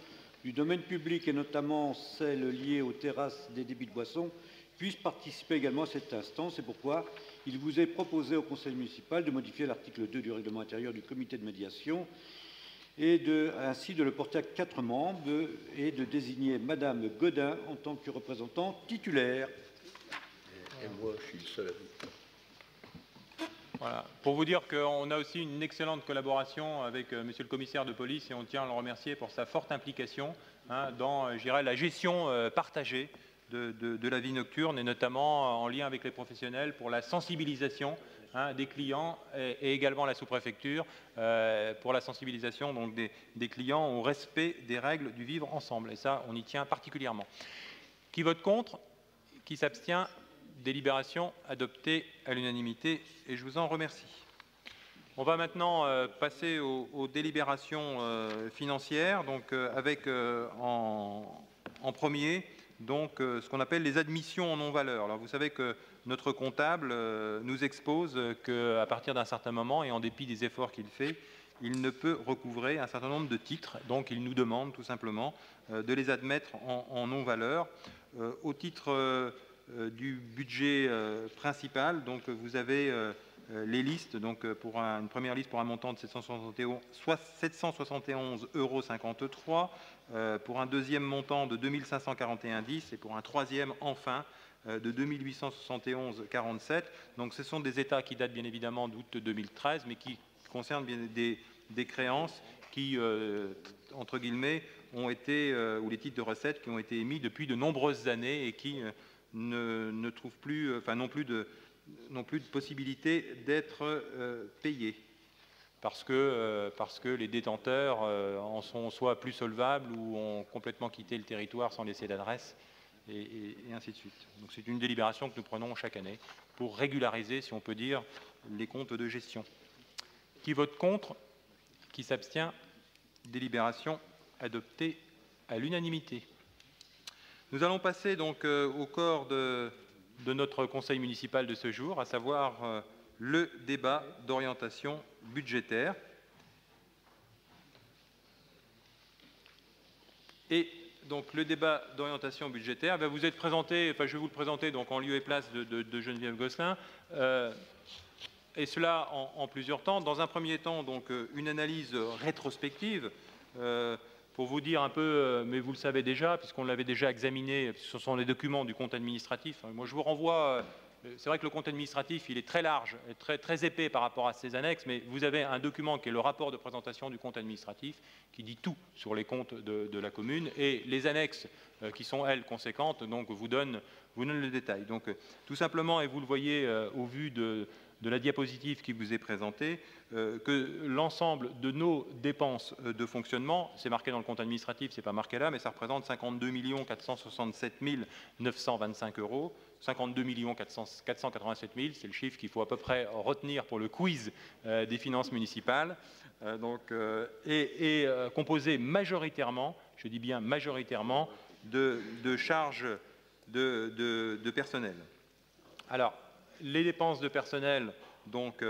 du domaine public et notamment celles liées aux terrasses des débits de boissons puissent participer également à cette instance. C'est pourquoi il vous est proposé au conseil municipal de modifier l'article 2 du règlement intérieur du comité de médiation et ainsi de le porter à 4 membres et de désigner Madame Godin en tant que représentant titulaire. Et moi, je suis le seul à vous. Voilà. Pour vous dire qu'on a aussi une excellente collaboration avec monsieur le commissaire de police et on tient à le remercier pour sa forte implication dans, je dirais, la gestion partagée de la vie nocturne et notamment en lien avec les professionnels pour la sensibilisation des clients et également la sous-préfecture pour la sensibilisation donc, des clients au respect des règles du vivre ensemble. Et ça, on y tient particulièrement. Qui vote contre? Qui s'abstient? Délibération adoptée à l'unanimité et je vous en remercie. On va maintenant passer aux délibérations financières, donc avec en premier donc, ce qu'on appelle les admissions en non-valeur. Alors vous savez que notre comptable nous expose qu'à partir d'un certain moment et en dépit des efforts qu'il fait, il ne peut recouvrer un certain nombre de titres, donc il nous demande tout simplement de les admettre en non-valeur. Au titre du budget principal, donc vous avez les listes, donc pour une première liste pour un montant de 771,53 €, pour un deuxième montant de 2541,10 et pour un troisième enfin de 2871,47. Donc ce sont des états qui datent bien évidemment d'août 2013, mais qui concerne bien des créances qui, entre guillemets, ont été, ou les titres de recettes qui ont été émis depuis de nombreuses années et qui ne trouvent plus, enfin, n'ont plus de possibilité d'être payés. Parce que les détenteurs en sont soit plus solvables ou ont complètement quitté le territoire sans laisser d'adresse, et ainsi de suite. Donc c'est une délibération que nous prenons chaque année pour régulariser, si on peut dire, les comptes de gestion. Qui vote contre? Qui s'abstient? Délibération adoptée à l'unanimité. Nous allons passer donc au corps de notre conseil municipal de ce jour, à savoir le débat d'orientation budgétaire. Et donc le débat d'orientation budgétaire, vous êtes présenté, enfin je vais vous le présenter donc en lieu et place de Geneviève Gosselin, et cela en plusieurs temps. Dans un premier temps, donc une analyse rétrospective, pour vous dire un peu, mais vous le savez déjà, puisqu'on l'avait déjà examiné, ce sont les documents du compte administratif. Moi, je vous renvoie, c'est vrai que le compte administratif, il est très large, et très épais par rapport à ses annexes, mais vous avez un document qui est le rapport de présentation du compte administratif, qui dit tout sur les comptes de la commune, et les annexes, qui sont, elles, conséquentes, donc vous donnent le détail. Donc, tout simplement, et vous le voyez au vu de la diapositive qui vous est présentée, que l'ensemble de nos dépenses de fonctionnement, c'est marqué dans le compte administratif, c'est pas marqué là, mais ça représente 52 467 925 €. 52 487 000, c'est le chiffre qu'il faut à peu près retenir pour le quiz des finances municipales, composé majoritairement, je dis bien majoritairement, de charges de personnel. Alors, les dépenses de personnel, donc,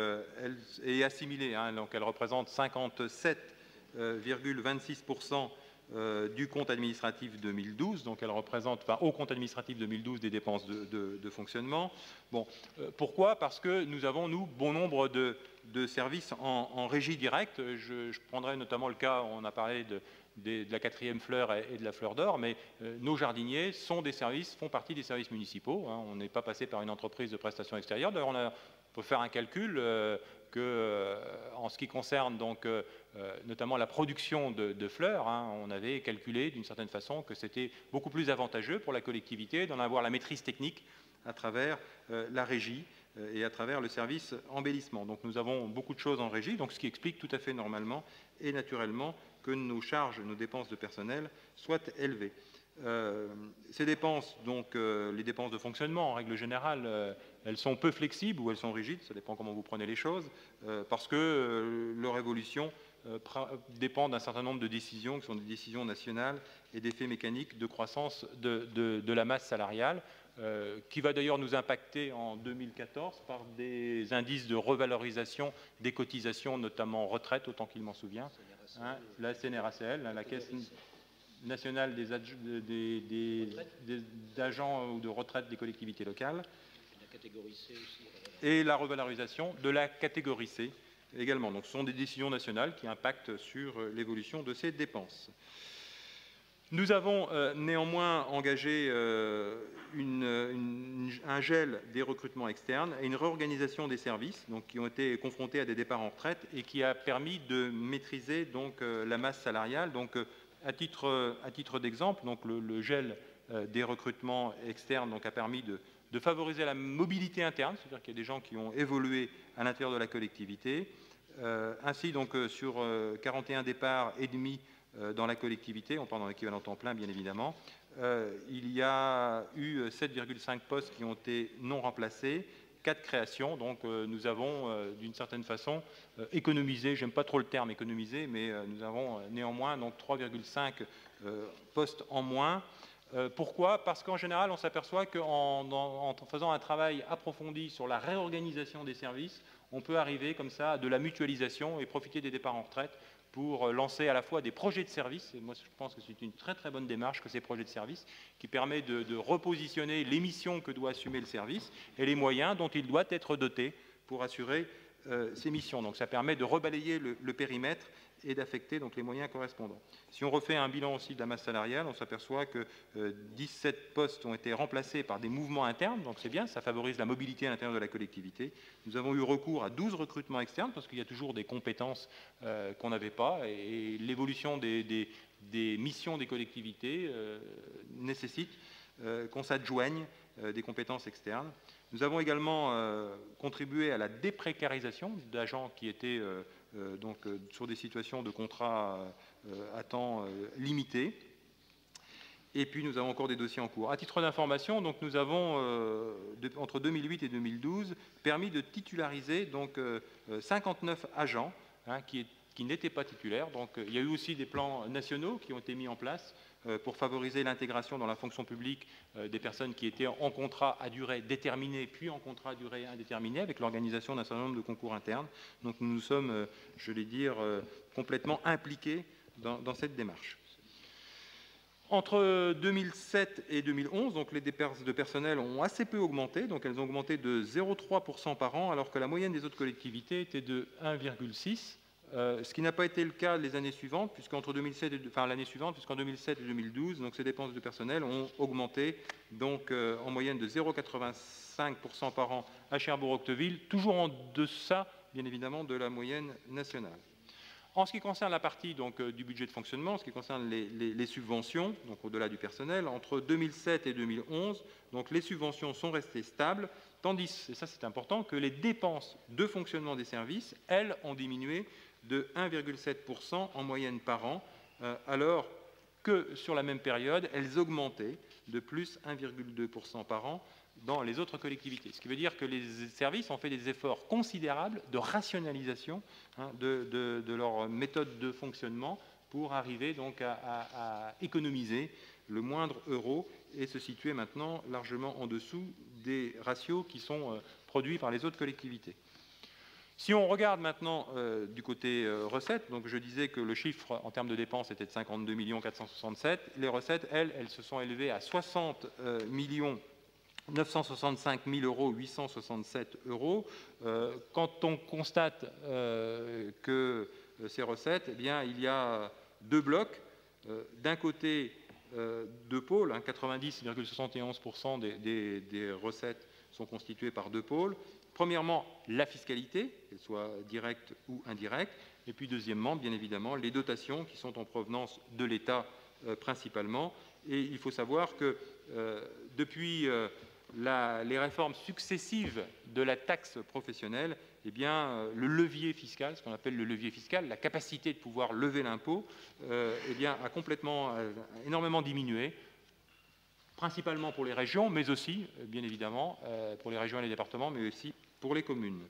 est assimilée, donc elle représente 57,26% du compte administratif 2012, donc elle représente, enfin, au compte administratif 2012 des dépenses de fonctionnement. Bon, pourquoi? Parce que nous avons, nous, bon nombre de services en régie directe. Je prendrai notamment le cas, on a parlé de la 4e fleur et de la fleur d'or, mais nos jardiniers font partie des services municipaux. On n'est pas passé par une entreprise de prestations extérieures. D'ailleurs, on peut faire un calcul en ce qui concerne donc, notamment la production de fleurs, on avait calculé d'une certaine façon que c'était beaucoup plus avantageux pour la collectivité d'en avoir la maîtrise technique à travers la régie et à travers le service embellissement. Donc nous avons beaucoup de choses en régie, donc ce qui explique tout à fait normalement et naturellement que nos charges, nos dépenses de personnel soient élevées. Ces dépenses, donc les dépenses de fonctionnement en règle générale, elles sont peu flexibles ou elles sont rigides, ça dépend comment vous prenez les choses, parce que leur évolution dépend d'un certain nombre de décisions qui sont des décisions nationales et d'effets mécaniques de croissance de la masse salariale, qui va d'ailleurs nous impacter en 2014 par des indices de revalorisation des cotisations, notamment retraite, autant qu'il m'en souvient, la CNRACL, la Caisse nationale des agents ou de retraite des collectivités locales, et la revalorisation de la catégorie C également. Donc ce sont des décisions nationales qui impactent sur l'évolution de ces dépenses. Nous avons néanmoins engagé un gel des recrutements externes et une réorganisation des services donc, qui ont été confrontés à des départs en retraite et qui a permis de maîtriser donc, la masse salariale. Donc, à titre d'exemple, donc, le gel des recrutements externes donc, a permis de favoriser la mobilité interne, c'est-à-dire qu'il y a des gens qui ont évolué à l'intérieur de la collectivité. Ainsi, donc, sur 41 départs et demi dans la collectivité, on parle dans l'équivalent temps plein bien évidemment, il y a eu 7,5 postes qui ont été non remplacés, 4 créations, donc nous avons d'une certaine façon économisé, j'aime pas trop le terme économiser, mais nous avons néanmoins 3,5 postes en moins. Pourquoi? Parce qu'en général, on s'aperçoit qu'en faisant un travail approfondi sur la réorganisation des services, on peut arriver comme ça à de la mutualisation et profiter des départs en retraite pour lancer à la fois des projets de service, et moi je pense que c'est une très très bonne démarche que ces projets de service, qui permet de repositionner les missions que doit assumer le service et les moyens dont il doit être doté pour assurer ces missions. Donc ça permet de rebalayer le périmètre et d'affecter donc les moyens correspondants. Si on refait un bilan aussi de la masse salariale, on s'aperçoit que 17 postes ont été remplacés par des mouvements internes, donc c'est bien, ça favorise la mobilité à l'intérieur de la collectivité. Nous avons eu recours à 12 recrutements externes, parce qu'il y a toujours des compétences qu'on n'avait pas, et l'évolution des missions des collectivités nécessite qu'on s'adjoigne des compétences externes. Nous avons également contribué à la déprécarisation d'agents qui étaient sur des situations de contrat à temps limité. Et puis nous avons encore des dossiers en cours. À titre d'information, donc nous avons entre 2008 et 2012 permis de titulariser donc 59 agents qui n'étaient pas titulaires. Donc il y a eu aussi des plans nationaux qui ont été mis en place pour favoriser l'intégration dans la fonction publique des personnes qui étaient en contrat à durée déterminée, puis en contrat à durée indéterminée, avec l'organisation d'un certain nombre de concours internes. Donc nous nous sommes, je l'ai dit, complètement impliqués dans cette démarche. Entre 2007 et 2011, donc les dépenses de personnel ont assez peu augmenté, donc elles ont augmenté de 0,3% par an, alors que la moyenne des autres collectivités était de 1,6%. Ce qui n'a pas été le cas les années suivantes, l'année suivante, puisqu'en 2007 et 2012, donc ces dépenses de personnel ont augmenté donc, en moyenne de 0,85% par an à Cherbourg-Octeville, toujours en deçà, bien évidemment, de la moyenne nationale. En ce qui concerne la partie donc, du budget de fonctionnement, en ce qui concerne les subventions, donc au-delà du personnel, entre 2007 et 2011, donc, les subventions sont restées stables, tandis, et ça c'est important, que les dépenses de fonctionnement des services, elles, ont diminué de 1,7% en moyenne par an, alors que sur la même période, elles augmentaient de plus 1,2% par an dans les autres collectivités. Ce qui veut dire que les services ont fait des efforts considérables de rationalisation de leur méthode de fonctionnement pour arriver donc à économiser le moindre euro et se situer maintenant largement en dessous des ratios qui sont produits par les autres collectivités. Si on regarde maintenant du côté recettes, donc je disais que le chiffre en termes de dépenses était de 52 467 000, les recettes, elles se sont élevées à 60 965 867 euros. Quand on constate que ces recettes, eh bien, il y a deux blocs. D'un côté, deux pôles, 90,71% des recettes sont constituées par deux pôles. Premièrement, la fiscalité, qu'elle soit directe ou indirecte, et puis deuxièmement, bien évidemment, les dotations qui sont en provenance de l'État principalement. Et il faut savoir que depuis les réformes successives de la taxe professionnelle, eh bien, le levier fiscal, ce qu'on appelle le levier fiscal, la capacité de pouvoir lever l'impôt, eh bien, a énormément diminué, principalement pour les régions, mais aussi, bien évidemment, pour les régions et les départements, mais aussi pour les communes.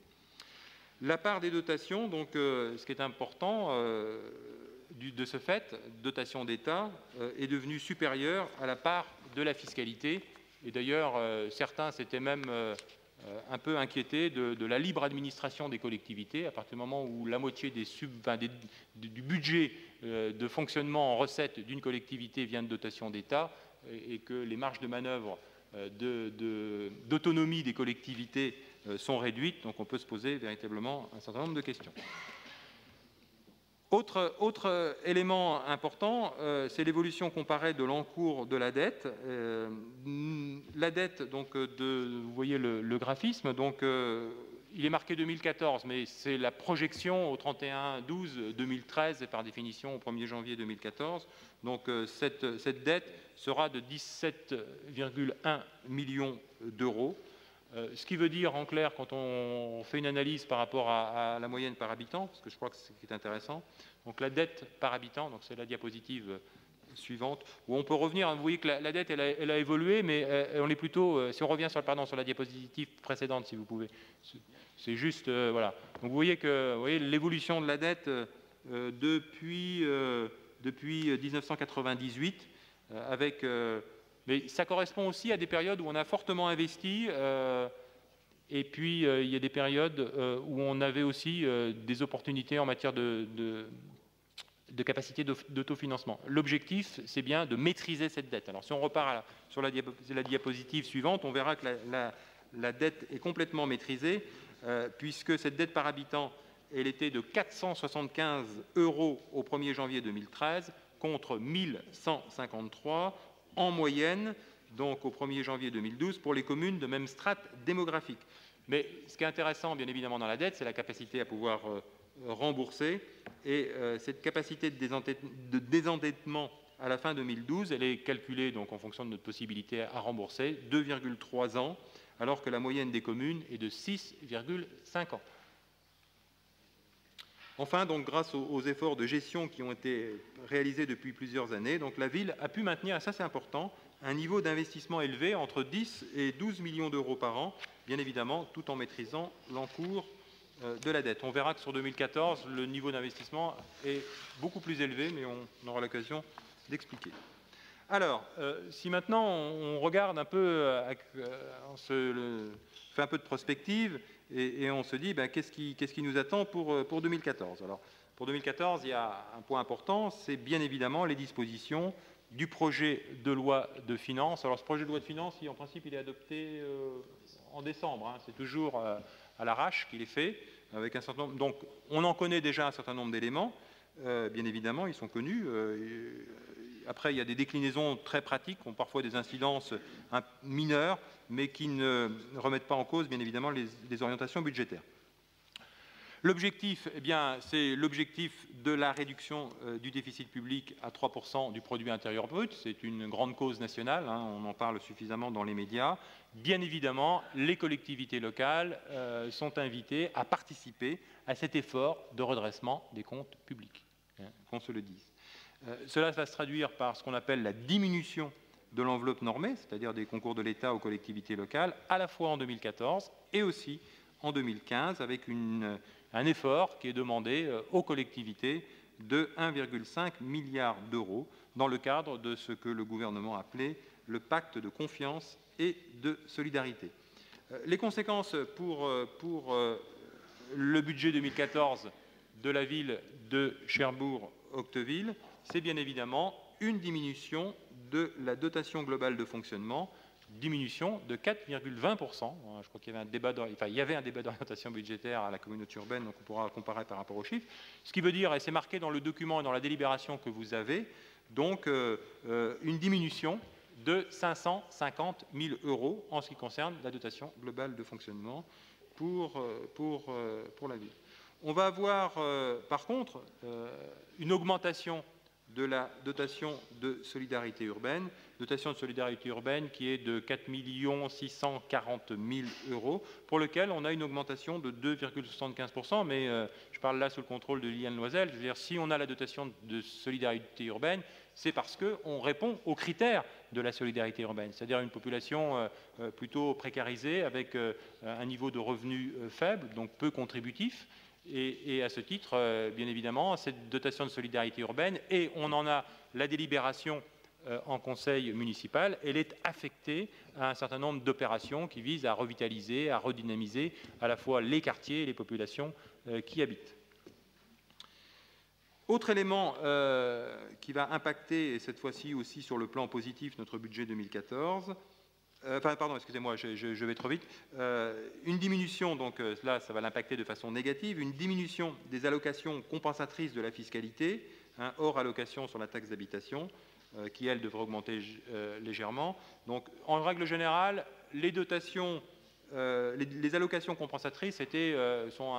La part des dotations, donc, ce qui est important de ce fait, dotation d'État, est devenue supérieure à la part de la fiscalité. Et d'ailleurs, certains s'étaient même un peu inquiétés de la libre administration des collectivités, à partir du moment où la moitié du budget de fonctionnement en recettes d'une collectivité vient de dotation d'État, et que les marges de manœuvre d'autonomie des collectivités sont réduites, donc on peut se poser véritablement un certain nombre de questions. Autre élément important, c'est l'évolution comparée de l'encours de la dette. La dette, donc, vous voyez le graphisme, donc, il est marqué 2014, mais c'est la projection au 31/12/2013 et par définition au 1er janvier 2014. Donc cette dette sera de 17,1 millions d'euros. Ce qui veut dire, en clair, quand on fait une analyse par rapport à la moyenne par habitant, parce que je crois que c'est ce qui est intéressant, donc la dette par habitant, donc c'est la diapositive suivante, où on peut revenir, vous voyez que la dette, elle a évolué, mais on est plutôt, si on revient sur la diapositive précédente, si vous pouvez, c'est juste, voilà. Donc vous voyez l'évolution de la dette depuis 1998, mais ça correspond aussi à des périodes où on a fortement investi, et puis il y a des périodes où on avait aussi des opportunités en matière de capacité d'autofinancement. L'objectif, c'est bien de maîtriser cette dette. Alors si on repart sur la diapositive suivante, on verra que la dette est complètement maîtrisée, puisque cette dette par habitant elle était de 475 € au 1er janvier 2013 contre 1153 en moyenne, donc au 1er janvier 2012, pour les communes de même strate démographique. Mais ce qui est intéressant, bien évidemment, dans la dette, c'est la capacité à pouvoir rembourser. Et cette capacité de désendettement à la fin 2012, elle est calculée donc, en fonction de notre possibilité à rembourser, 2,3 ans, alors que la moyenne des communes est de 6,5 ans. Enfin, donc, grâce aux efforts de gestion qui ont été réalisés depuis plusieurs années, donc, la ville a pu maintenir, et ça c'est important, un niveau d'investissement élevé entre 10 et 12 millions d'euros par an, bien évidemment, tout en maîtrisant l'encours de la dette. On verra que sur 2014, le niveau d'investissement est beaucoup plus élevé, mais on aura l'occasion d'expliquer. Alors, si maintenant on regarde un peu, on fait un peu de prospective et on se dit, ben, qu'est-ce qui nous attend pour 2014 ? Alors, pour 2014, il y a un point important, c'est bien évidemment les dispositions du projet de loi de finances. Alors, ce projet de loi de finances, en principe, il est adopté en décembre. Hein. C'est toujours à l'arrache qu'il est fait, avec un certain nombre. Donc, on en connaît déjà un certain nombre d'éléments. Bien évidemment, ils sont connus. Après, il y a des déclinaisons très pratiques, qui ont parfois des incidences mineures, mais qui ne remettent pas en cause, bien évidemment, les orientations budgétaires. L'objectif, eh bien, c'est l'objectif de la réduction du déficit public à 3% du produit intérieur brut. C'est une grande cause nationale, hein, on en parle suffisamment dans les médias. Bien évidemment, les collectivités locales sont invitées à participer à cet effort de redressement des comptes publics, hein, qu'on se le dise. Cela va se traduire par ce qu'on appelle la diminution de l'enveloppe normée, c'est-à-dire des concours de l'État aux collectivités locales, à la fois en 2014 et aussi en 2015, avec un effort qui est demandé aux collectivités de 1,5 milliard d'euros dans le cadre de ce que le gouvernement appelait le pacte de confiance et de solidarité. Les conséquences pour le budget 2014 de la ville de Cherbourg-Octeville, c'est bien évidemment une diminution de la dotation globale de fonctionnement, diminution de 4,20%. Je crois qu'il y avait un débat d'orientation budgétaire à la communauté urbaine, donc on pourra comparer par rapport aux chiffres. Ce qui veut dire, et c'est marqué dans le document et dans la délibération que vous avez, donc une diminution de 550 000 € en ce qui concerne la dotation globale de fonctionnement pour la ville. On va avoir, par contre, une augmentation de la dotation de solidarité urbaine qui est de 4 640 000 €, pour lequel on a une augmentation de 2,75%, mais je parle là sous le contrôle de Liliane Loisel. Je veux dire, si on a la dotation de solidarité urbaine, c'est parce qu'on répond aux critères de la solidarité urbaine, c'est-à-dire une population plutôt précarisée, avec un niveau de revenus faible, donc peu contributif. Et à ce titre, bien évidemment, cette dotation de solidarité urbaine, et on en a la délibération en conseil municipal, elle est affectée à un certain nombre d'opérations qui visent à revitaliser, à redynamiser à la fois les quartiers et les populations qui y habitent. Autre élément qui va impacter, et cette fois-ci aussi sur le plan positif, notre budget 2014, pardon, excusez-moi, je vais trop vite. Une diminution, donc là, ça va l'impacter de façon négative, une diminution des allocations compensatrices de la fiscalité, hein, hors allocation sur la taxe d'habitation, qui, elle, devrait augmenter légèrement. Donc, en règle générale, les dotations, les allocations compensatrices sont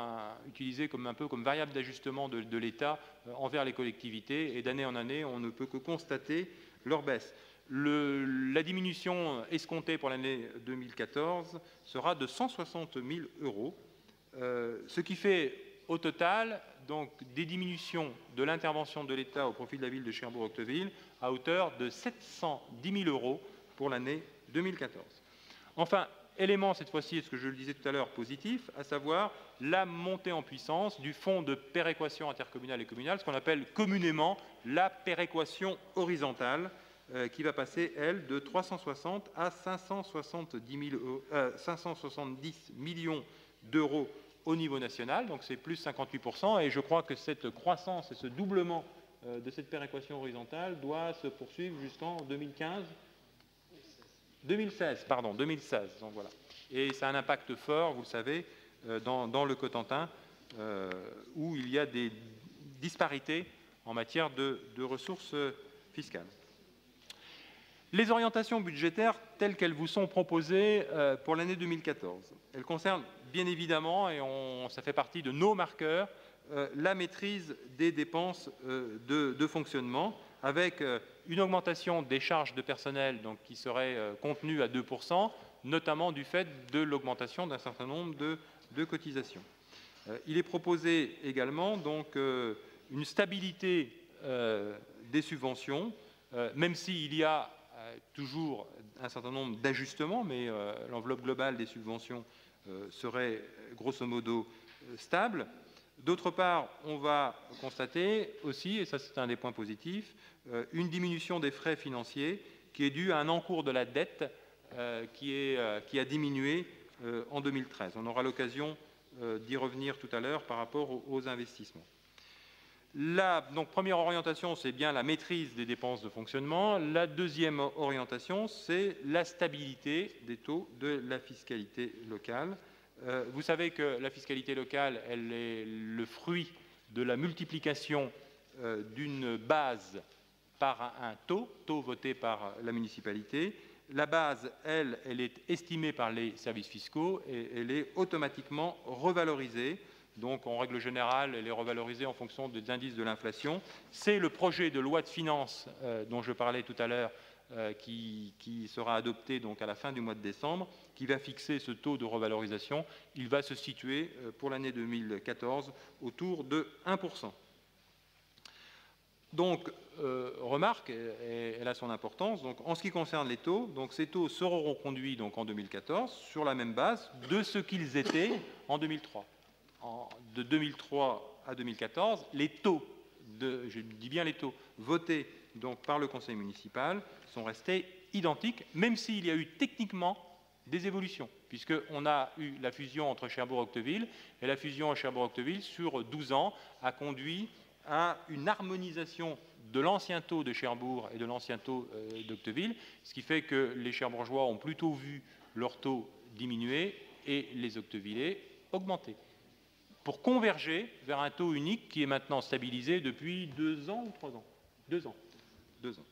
utilisées un peu comme variable d'ajustement de l'État envers les collectivités, et d'année en année, on ne peut que constater leur baisse. La diminution escomptée pour l'année 2014 sera de 160 000 €, ce qui fait au total donc, des diminutions de l'intervention de l'État au profit de la ville de Cherbourg-Octeville à hauteur de 710 000 € pour l'année 2014. Enfin, élément cette fois-ci, ce que je le disais tout à l'heure, positif, à savoir la montée en puissance du fonds de péréquation intercommunale et communale, ce qu'on appelle communément la péréquation horizontale, qui va passer, elle, de 360 à 570 millions d'euros au niveau national, donc c'est plus 58%, et je crois que cette croissance et ce doublement de cette péréquation horizontale doit se poursuivre jusqu'en 2016, donc voilà. Et ça a un impact fort, vous le savez, dans le Cotentin, où il y a des disparités en matière de ressources fiscales. Les orientations budgétaires telles qu'elles vous sont proposées pour l'année 2014, elles concernent bien évidemment, et ça fait partie de nos marqueurs, la maîtrise des dépenses de fonctionnement, avec une augmentation des charges de personnel donc, qui serait contenue à 2%, notamment du fait de l'augmentation d'un certain nombre de cotisations. Il est proposé également donc, une stabilité des subventions, même s'il y a toujours un certain nombre d'ajustements, mais l'enveloppe globale des subventions serait grosso modo stable. D'autre part, on va constater aussi, et ça c'est un des points positifs, une diminution des frais financiers qui est due à un encours de la dette qui a diminué en 2013. On aura l'occasion d'y revenir tout à l'heure par rapport aux investissements. Donc, première orientation, c'est bien la maîtrise des dépenses de fonctionnement. La deuxième orientation, c'est la stabilité des taux de la fiscalité locale. Vous savez que la fiscalité locale, elle est le fruit de la multiplication d'une base par un taux voté par la municipalité. La base, elle est estimée par les services fiscaux et elle est automatiquement revalorisée. Donc, en règle générale, elle est revalorisée en fonction des indices de l'inflation. C'est le projet de loi de finances dont je parlais tout à l'heure qui sera adopté donc, à la fin du mois de décembre, qui va fixer ce taux de revalorisation. Il va se situer pour l'année 2014 autour de 1%. Donc, remarque, et elle a son importance, donc, en ce qui concerne les taux, donc, ces taux seront reconduits donc, en 2014 sur la même base de ce qu'ils étaient en 2003. De 2003 à 2014, les taux, je dis bien les taux, votés donc, par le conseil municipal sont restés identiques, même s'il y a eu techniquement des évolutions, puisqu'on a eu la fusion entre Cherbourg-Octeville, et la fusion à Cherbourg-Octeville sur 12 ans a conduit à une harmonisation de l'ancien taux de Cherbourg et de l'ancien taux d'Octeville, ce qui fait que les Cherbourgeois ont plutôt vu leur taux diminuer et les Octevillais augmenter, pour converger vers un taux unique qui est maintenant stabilisé depuis 2 ans ou 3 ans. 2 ans. 2 ans.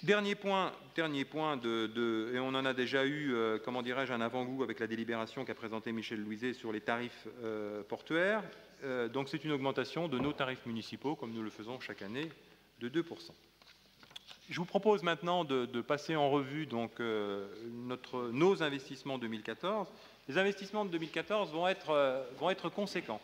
Dernier point et on en a déjà eu, comment dirais-je, un avant-goût avec la délibération qu'a présentée Michel Louiset sur les tarifs portuaires. Donc c'est une augmentation de nos tarifs municipaux, comme nous le faisons chaque année, de 2%. Je vous propose maintenant de passer en revue donc, nos investissements 2014. Les investissements de 2014 vont être conséquents.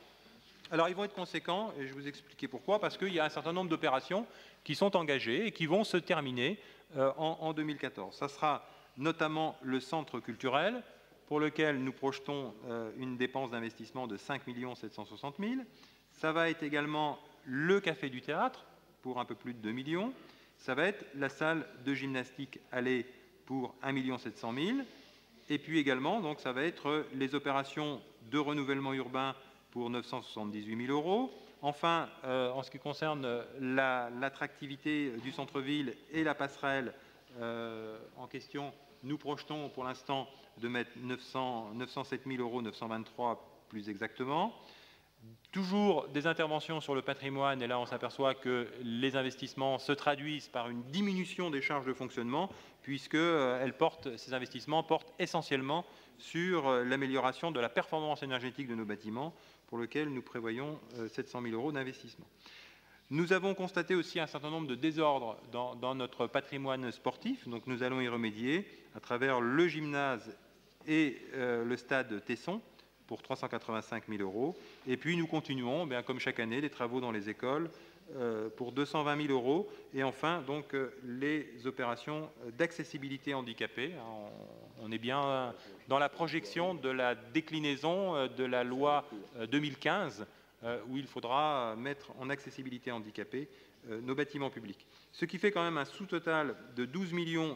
Alors, ils vont être conséquents, et je vais vous expliquer pourquoi, parce qu'il y a un certain nombre d'opérations qui sont engagées et qui vont se terminer en 2014. Ça sera notamment le centre culturel, pour lequel nous projetons une dépense d'investissement de 5 760 000. Ça va être également le café du théâtre, pour un peu plus de 2 millions. Ça va être la salle de gymnastique Allée pour 1 700 000. Et puis également, donc, ça va être les opérations de renouvellement urbain pour 978 000 euros. Enfin, en ce qui concerne l'attractivité du centre-ville et la passerelle en question, nous projetons pour l'instant de mettre 907 000 euros, 923 plus exactement. Toujours des interventions sur le patrimoine, et là on s'aperçoit que les investissements se traduisent par une diminution des charges de fonctionnement, puisque ces investissements portent essentiellement sur l'amélioration de la performance énergétique de nos bâtiments, pour lequel nous prévoyons 700 000 euros d'investissement. Nous avons constaté aussi un certain nombre de désordres dans notre patrimoine sportif, donc nous allons y remédier à travers le gymnase et le stade Tesson, pour 385 000 euros. Et puis nous continuons, comme chaque année, les travaux dans les écoles pour 220 000 euros. Et enfin, donc, les opérations d'accessibilité handicapée. On est bien dans la projection de la déclinaison de la loi 2015, où il faudra mettre en accessibilité handicapée nos bâtiments publics. Ce qui fait quand même un sous-total de 12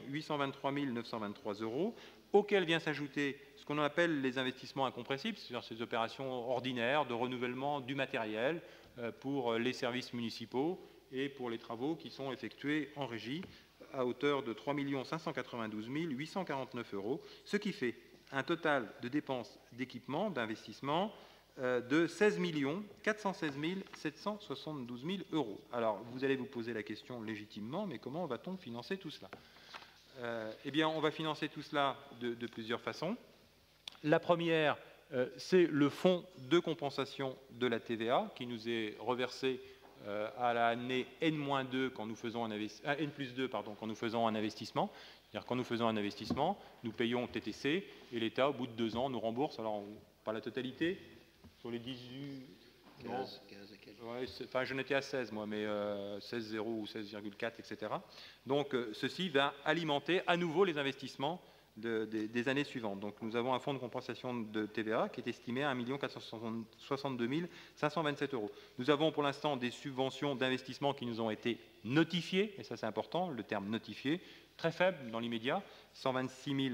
823 923 euros, auquel vient s'ajouter ce qu'on appelle les investissements incompressibles, c'est-à-dire ces opérations ordinaires de renouvellement du matériel pour les services municipaux et pour les travaux qui sont effectués en régie, à hauteur de 3 592 849 euros, ce qui fait un total de dépenses d'équipement, d'investissement de 16 416 772 000 euros. Alors, vous allez vous poser la question légitimement, mais comment va-t-on financer tout cela? Eh bien, on va financer tout cela de plusieurs façons. La première, c'est le fonds de compensation de la TVA qui nous est reversé à l'année N-2 quand nous faisons N+2 quand nous faisons un investissement. C'est-à-dire quand nous faisons un investissement, nous payons TTC et l'État, au bout de 2 ans, nous rembourse, alors pas la totalité, sur les 18... 15 ouais, enfin, j'en étais à 16, moi, mais 16,0 ou 16,4, etc. Donc, ceci va alimenter à nouveau les investissements des années suivantes. Donc, nous avons un fonds de compensation de TVA qui est estimé à 1 462 527 euros. Nous avons pour l'instant des subventions d'investissement qui nous ont été notifiées, et ça c'est important, le terme notifié, très faible dans l'immédiat, 126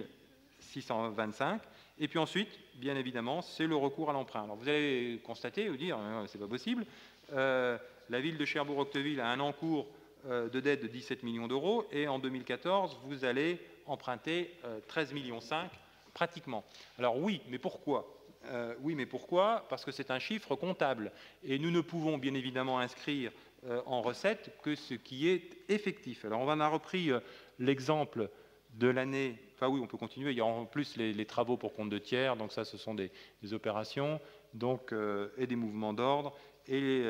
625. Et puis ensuite, bien évidemment, c'est le recours à l'emprunt. Alors vous allez constater, vous dire, c'est pas possible, la ville de Cherbourg-Octeville a un encours de dette de 17 millions d'euros, et en 2014, vous allez emprunter 13,5 millions pratiquement. Alors oui, mais pourquoi? Oui, mais pourquoi? Parce que c'est un chiffre comptable, et nous ne pouvons bien évidemment inscrire en recette que ce qui est effectif. Alors on en a repris l'exemple de l'année, enfin oui, on peut continuer, il y a en plus les travaux pour compte de tiers, donc ça ce sont des opérations donc, et des mouvements d'ordre, et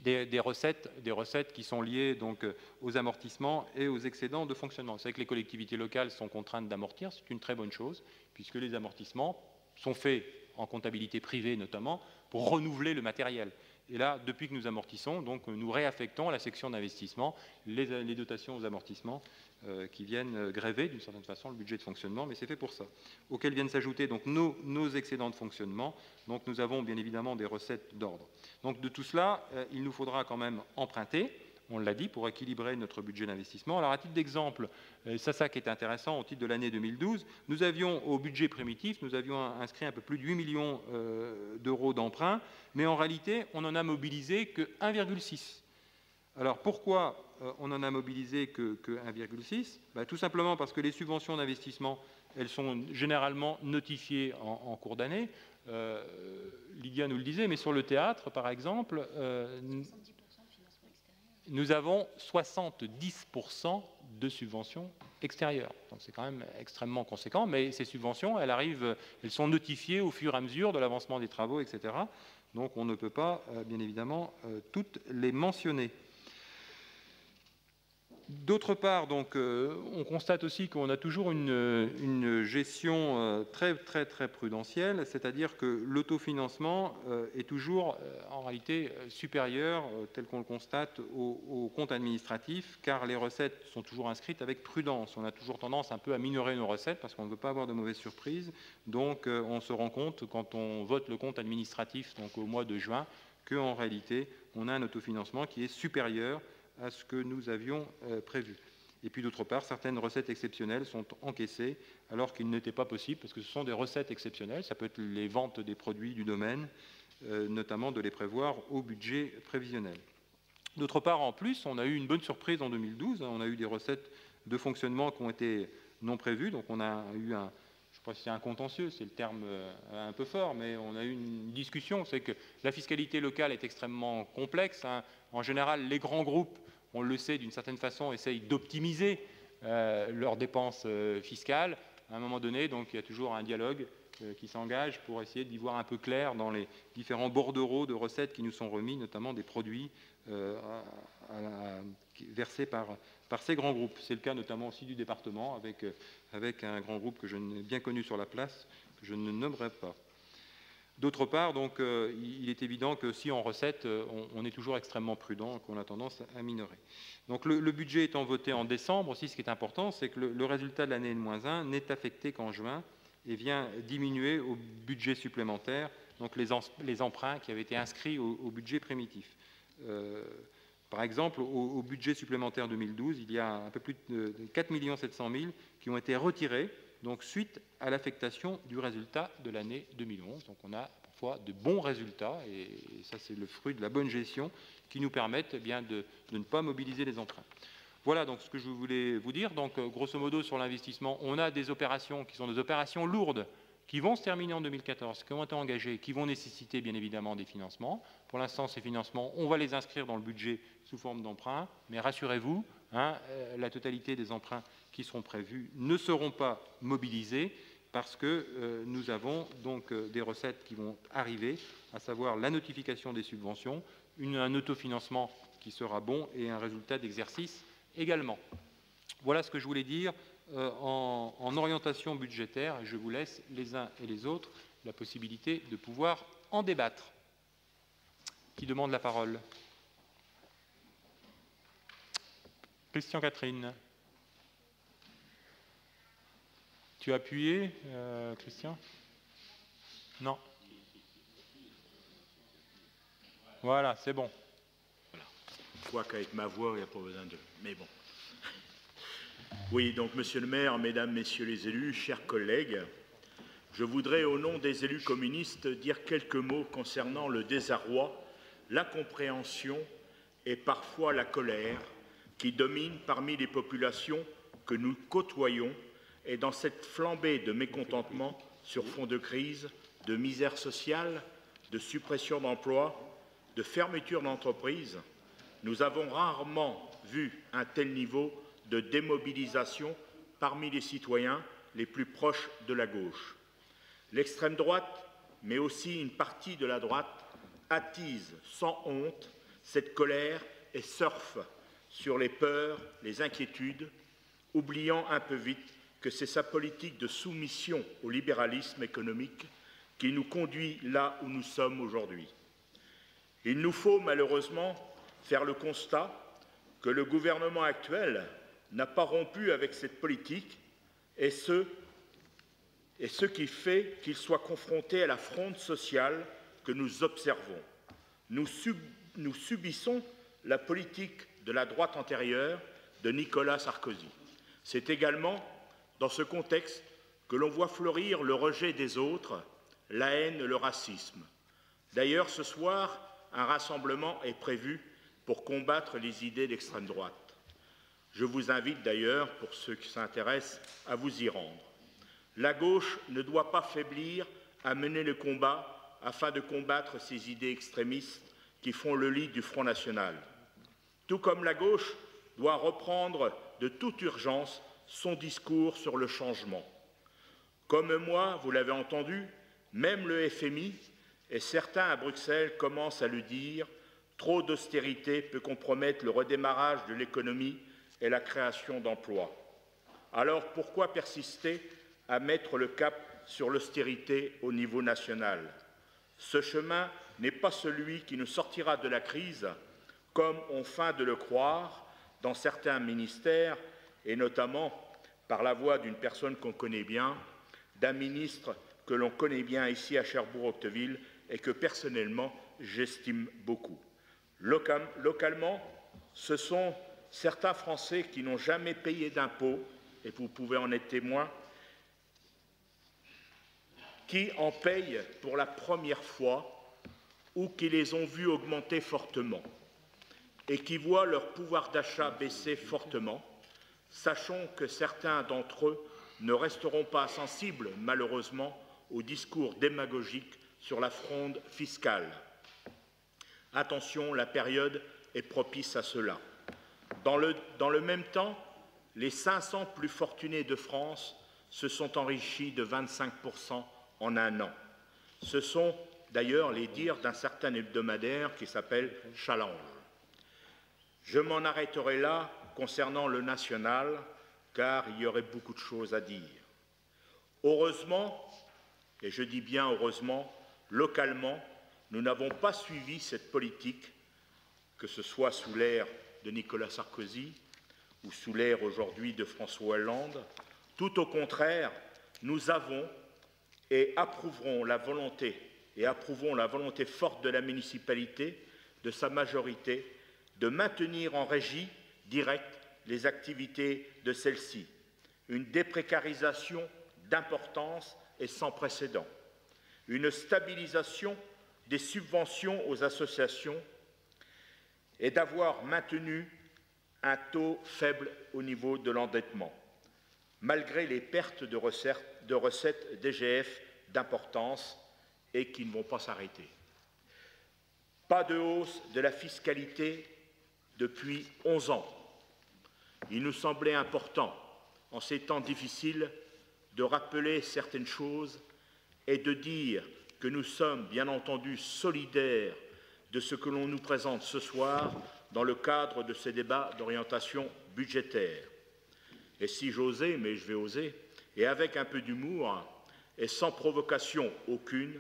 des recettes qui sont liées donc, aux amortissements et aux excédents de fonctionnement. Vous savez que les collectivités locales sont contraintes d'amortir, c'est une très bonne chose, puisque les amortissements sont faits en comptabilité privée notamment, pour renouveler le matériel. Et là, depuis que nous amortissons, donc, nous réaffectons à la section d'investissement les dotations aux amortissements qui viennent gréver d'une certaine façon le budget de fonctionnement, mais c'est fait pour ça. Auxquels viennent s'ajouter donc nos excédents de fonctionnement. Donc nous avons bien évidemment des recettes d'ordre. Donc de tout cela, il nous faudra quand même emprunter, on l'a dit, pour équilibrer notre budget d'investissement. Alors à titre d'exemple, ça qui est intéressant, au titre de l'année 2012, nous avions au budget primitif, nous avions inscrit un peu plus de 8 millions d'euros d'emprunt, mais en réalité, on n'en a mobilisé que 1,6. Alors pourquoi on n'en a mobilisé que 1,6 ? Tout simplement parce que les subventions d'investissement, elles sont généralement notifiées en cours d'année. Lydia nous le disait, mais sur le théâtre, par exemple, nous avons 70% de subventions extérieures. Donc c'est quand même extrêmement conséquent, mais ces subventions, elles sont notifiées au fur et à mesure de l'avancement des travaux, etc. Donc on ne peut pas, bien évidemment, toutes les mentionner. D'autre part, donc, on constate aussi qu'on a toujours une gestion très prudentielle, c'est-à-dire que l'autofinancement est toujours en réalité supérieur, tel qu'on le constate, au compte administratif, car les recettes sont toujours inscrites avec prudence. On a toujours tendance un peu à minorer nos recettes parce qu'on ne veut pas avoir de mauvaises surprises. Donc on se rend compte, quand on vote le compte administratif donc au mois de juin, qu'en réalité, on a un autofinancement qui est supérieur à ce que nous avions prévu. Et puis d'autre part, certaines recettes exceptionnelles sont encaissées alors qu'il n'était pas possible, parce que ce sont des recettes exceptionnelles, ça peut être les ventes des produits du domaine, notamment de les prévoir au budget prévisionnel. D'autre part, en plus, on a eu une bonne surprise en 2012, on a eu des recettes de fonctionnement qui ont été non prévues, donc on a eu je ne sais pas si c'est un contentieux, c'est le terme un peu fort, mais on a eu une discussion, c'est que la fiscalité locale est extrêmement complexe. En général, les grands groupes, on le sait d'une certaine façon, essayent d'optimiser leurs dépenses fiscales. À un moment donné, donc, il y a toujours un dialogue qui s'engage pour essayer d'y voir un peu clair dans les différents bordereaux de recettes qui nous sont remis, notamment des produits versés par ces grands groupes. C'est le cas notamment aussi du département, avec un grand groupe que je n'ai bien connu sur la place, que je ne nommerai pas. D'autre part, donc, il est évident que si en recette, on est toujours extrêmement prudent, qu'on a tendance à minorer. Donc le budget étant voté en décembre, aussi ce qui est important, c'est que le résultat de l'année N-1 n'est affecté qu'en juin et vient diminuer au budget supplémentaire, donc les emprunts qui avaient été inscrits au budget primitif. Par exemple, au budget supplémentaire 2012, il y a un peu plus de 4 700 000 qui ont été retirés, donc suite à l'affectation du résultat de l'année 2011. Donc on a parfois de bons résultats, et ça c'est le fruit de la bonne gestion, qui nous permettent eh bien, de ne pas mobiliser les emprunts. Voilà donc ce que je voulais vous dire. Donc grosso modo sur l'investissement, on a des opérations qui sont des opérations lourdes, qui vont se terminer en 2014, qui ont été engagés, qui vont nécessiter bien évidemment des financements. Pour l'instant, ces financements, on va les inscrire dans le budget sous forme d'emprunt, mais rassurez-vous, la totalité des emprunts qui seront prévus ne seront pas mobilisés parce que nous avons donc des recettes qui vont arriver, à savoir la notification des subventions, un autofinancement qui sera bon et un résultat d'exercice également. Voilà ce que je voulais dire en orientation budgétaire, et je vous laisse les uns et les autres la possibilité de pouvoir en débattre. Qui demande la parole? Christian Catherine. Tu as appuyé, Christian? Non. Voilà, c'est bon. Voilà. Je crois qu'avec ma voix, il n'y a pas besoin de... Mais bon. Oui, donc, Monsieur le maire, Mesdames, Messieurs les élus, chers collègues, je voudrais, au nom des élus communistes, dire quelques mots concernant le désarroi, l'incompréhension et parfois la colère qui dominent parmi les populations que nous côtoyons et dans cette flambée de mécontentement sur fond de crise, de misère sociale, de suppression d'emplois, de fermeture d'entreprises, nous avons rarement vu un tel niveau de démobilisation parmi les citoyens les plus proches de la gauche. L'extrême droite, mais aussi une partie de la droite, attise sans honte cette colère et surfe sur les peurs, les inquiétudes, oubliant un peu vite que c'est sa politique de soumission au libéralisme économique qui nous conduit là où nous sommes aujourd'hui. Il nous faut malheureusement faire le constat que le gouvernement actuel n'a pas rompu avec cette politique et ce qui fait qu'il soit confronté à la fronde sociale que nous observons. Nous subissons la politique de la droite antérieure de Nicolas Sarkozy. C'est également dans ce contexte que l'on voit fleurir le rejet des autres, la haine, le racisme. D'ailleurs, ce soir, un rassemblement est prévu pour combattre les idées d'extrême droite. Je vous invite d'ailleurs, pour ceux qui s'intéressent, à vous y rendre. La gauche ne doit pas faiblir à mener le combat afin de combattre ces idées extrémistes qui font le lit du Front national. Tout comme la gauche doit reprendre de toute urgence son discours sur le changement. Comme moi, vous l'avez entendu, même le FMI et certains à Bruxelles commencent à le dire, trop d'austérité peut compromettre le redémarrage de l'économie et la création d'emplois. Alors pourquoi persister à mettre le cap sur l'austérité au niveau national? Ce chemin n'est pas celui qui nous sortira de la crise, comme on feint de le croire dans certains ministères, et notamment par la voix d'une personne qu'on connaît bien, d'un ministre que l'on connaît bien ici à Cherbourg-Octeville et que personnellement j'estime beaucoup. Localement, ce sont certains Français qui n'ont jamais payé d'impôts, et vous pouvez en être témoin, qui en payent pour la première fois ou qui les ont vus augmenter fortement et qui voient leur pouvoir d'achat baisser fortement. Sachons que certains d'entre eux ne resteront pas sensibles, malheureusement, au discours démagogique sur la fronde fiscale. Attention, la période est propice à cela. Dans le même temps, les 500 plus fortunés de France se sont enrichis de 25% en un an. Ce sont d'ailleurs les dires d'un certain hebdomadaire qui s'appelle Challenge. Je m'en arrêterai là concernant le national, car il y aurait beaucoup de choses à dire. Heureusement, et je dis bien heureusement, localement, nous n'avons pas suivi cette politique, que ce soit sous l'ère de Nicolas Sarkozy ou sous l'ère aujourd'hui de François Hollande. Tout au contraire, nous avons et approuvons la volonté forte de la municipalité, de sa majorité, de maintenir en régie directe les activités de celle-ci. Une déprécarisation d'importance et sans précédent. Une stabilisation des subventions aux associations et d'avoir maintenu un taux faible au niveau de l'endettement, malgré les pertes de recettes DGF d'importance et qui ne vont pas s'arrêter. Pas de hausse de la fiscalité depuis 11 ans. Il nous semblait important, en ces temps difficiles, de rappeler certaines choses et de dire que nous sommes bien entendu solidaires de ce que l'on nous présente ce soir dans le cadre de ces débats d'orientation budgétaire. Et si j'osais, mais je vais oser, et avec un peu d'humour et sans provocation aucune,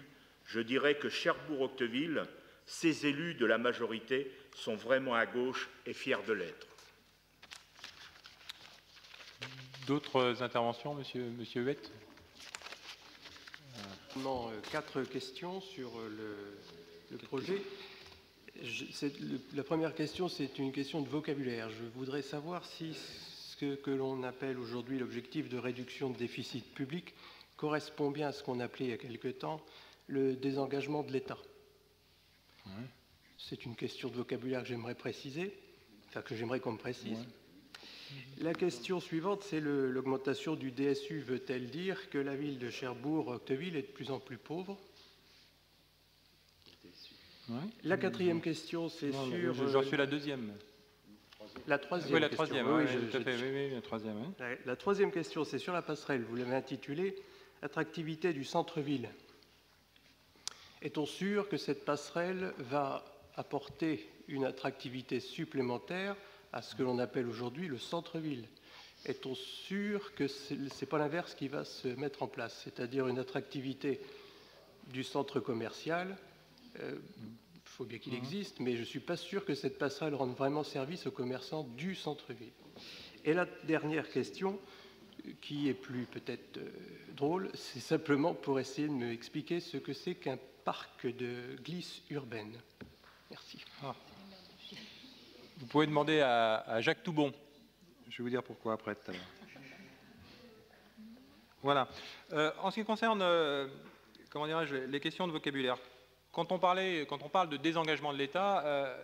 je dirais que Cherbourg-Octeville, ses élus de la majorité sont vraiment à gauche et fiers de l'être. D'autres interventions, monsieur Huette? Non, 4 questions sur le projet. La première question, c'est une question de vocabulaire. Je voudrais savoir si ce que l'on appelle aujourd'hui l'objectif de réduction de déficit public correspond bien à ce qu'on appelait il y a quelque temps le désengagement de l'État. Ouais. C'est une question de vocabulaire que j'aimerais préciser, enfin que j'aimerais qu'on me précise. Ouais. La question suivante, c'est l'augmentation du DSU. Veut-elle dire que la ville de Cherbourg-Octeville est de plus en plus pauvre? Ouais. La quatrième question, c'est sur... J'en suis la deuxième. La troisième. Oui, la troisième. Oui, tout à fait. Oui, la troisième. Oui. La troisième question, c'est sur la passerelle. Vous l'avez intitulée « Attractivité du centre-ville ». Est-on sûr que cette passerelle va apporter une attractivité supplémentaire à ce que l'on appelle aujourd'hui le centre-ville? Est-on sûr que ce n'est pas l'inverse qui va se mettre en place, c'est-à-dire une attractivité du centre commercial? Il faut bien qu'il existe, mais je ne suis pas sûr que cette passerelle rende vraiment service aux commerçants du centre-ville. Et la dernière question, qui est plus peut-être drôle, c'est simplement pour essayer de me expliquer ce que c'est qu'un parc de glisse urbaine. Merci. Ah. Vous pouvez demander à Jacques Toubon. Je vais vous dire pourquoi après tout à l'heure. Voilà. En ce qui concerne, comment dirais-je, les questions de vocabulaire, quand on parle de désengagement de l'État,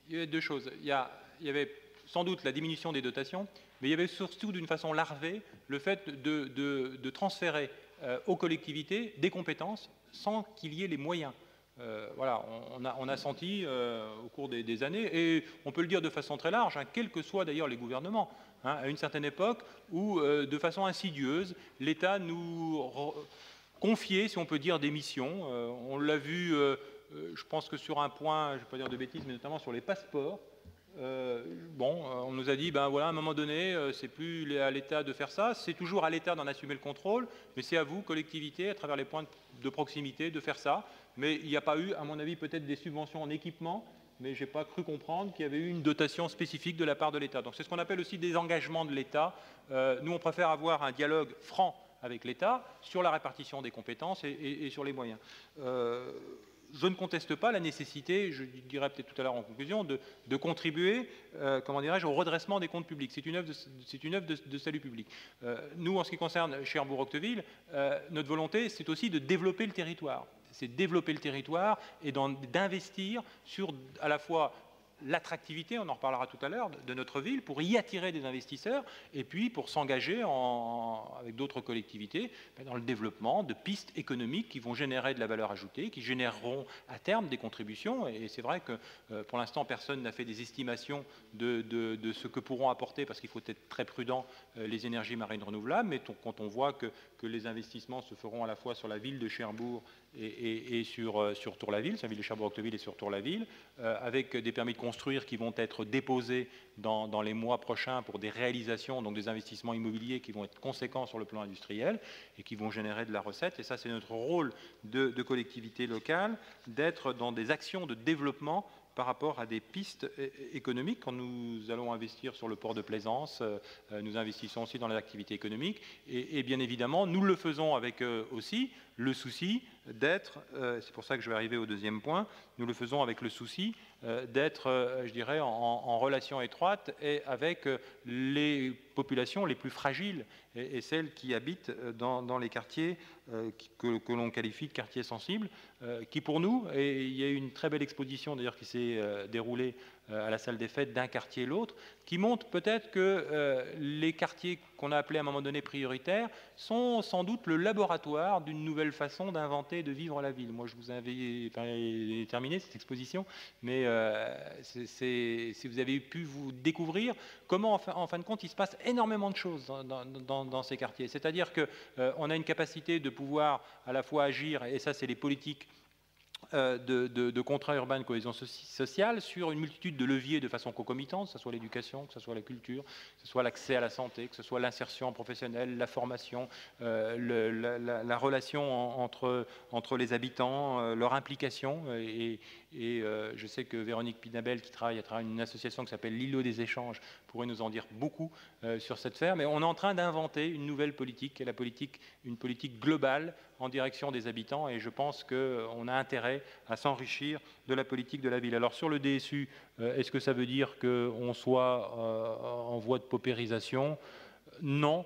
il y avait deux choses. Il y avait sans doute la diminution des dotations, mais il y avait surtout d'une façon larvée le fait de transférer aux collectivités des compétences sans qu'il y ait les moyens. Voilà, on a senti au cours des années, et on peut le dire de façon très large, hein, quels que soient d'ailleurs les gouvernements, hein, à une certaine époque où, de façon insidieuse, l'État nous confiait, si on peut dire, des missions. On l'a vu, je pense que sur un point, je ne vais pas dire de bêtises, mais notamment sur les passeports. On nous a dit, ben voilà, à un moment donné, c'est plus à l'État de faire ça, c'est toujours à l'État d'en assumer le contrôle, mais c'est à vous, collectivités, à travers les points de proximité, de faire ça. Mais il n'y a pas eu, à mon avis, peut-être des subventions en équipement, mais je n'ai pas cru comprendre qu'il y avait eu une dotation spécifique de la part de l'État. Donc c'est ce qu'on appelle aussi des engagements de l'État. Nous, on préfère avoir un dialogue franc avec l'État sur la répartition des compétences et sur les moyens. Je ne conteste pas la nécessité, je dirais peut-être tout à l'heure en conclusion, de contribuer, comment dirais-je, au redressement des comptes publics. C'est une œuvre de salut public. Nous, en ce qui concerne Cherbourg-Octeville, notre volonté, c'est aussi de développer le territoire. C'est développer le territoire et d'investir sur à la fois l'attractivité, on en reparlera tout à l'heure, de notre ville, pour y attirer des investisseurs, et puis pour s'engager avec d'autres collectivités dans le développement de pistes économiques qui vont générer de la valeur ajoutée, qui généreront à terme des contributions. Et c'est vrai que pour l'instant, personne n'a fait des estimations de ce que pourront apporter, parce qu'il faut être très prudent, les énergies marines renouvelables, mais quand on voit que les investissements se feront à la fois sur la ville de Cherbourg et sur Tour-la-Ville, sur la ville de Cherbourg-Octeville et sur Tour-la-Ville, avec des permis de construire qui vont être déposés dans les mois prochains pour des réalisations, donc des investissements immobiliers qui vont être conséquents sur le plan industriel et qui vont générer de la recette. Et ça, c'est notre rôle de collectivité locale, d'être dans des actions de développement par rapport à des pistes économiques. Quand nous allons investir sur le port de Plaisance, nous investissons aussi dans les activités économiques. Et bien évidemment, nous le faisons avec aussi le souci d'être, c'est pour ça que je vais arriver au deuxième point, nous le faisons avec le souci d'être, je dirais, en relation étroite et avec les populations les plus fragiles et celles qui habitent dans les quartiers que l'on qualifie de quartiers sensibles, qui pour nous, et il y a eu une très belle exposition d'ailleurs qui s'est déroulée à la salle des fêtes d'un quartier à l'autre, qui montre peut-être que les quartiers qu'on a appelés à un moment donné prioritaires sont sans doute le laboratoire d'une nouvelle façon d'inventer et de vivre la ville. Moi, je vous avais terminé cette exposition, mais si vous avez pu vous découvrir comment, en fin de compte, il se passe énormément de choses dans ces quartiers. C'est-à-dire qu'on a une capacité de pouvoir à la fois agir, et ça, c'est les politiques de contrat urbain de cohésion sociale sur une multitude de leviers de façon concomitante, que ce soit l'éducation, que ce soit la culture, que ce soit l'accès à la santé, que ce soit l'insertion professionnelle, la formation, la relation entre les habitants, leur implication. Et je sais que Véronique Pinabel, qui travaille à travers une association qui s'appelle l'îlot des échanges, pourrait nous en dire beaucoup sur cette sphère. Mais on est en train d'inventer une nouvelle politique, qui est une politique globale en direction des habitants, et je pense qu'on a intérêt à s'enrichir de la politique de la ville. Alors sur le DSU, est-ce que ça veut dire qu'on soit en voie de paupérisation? Non.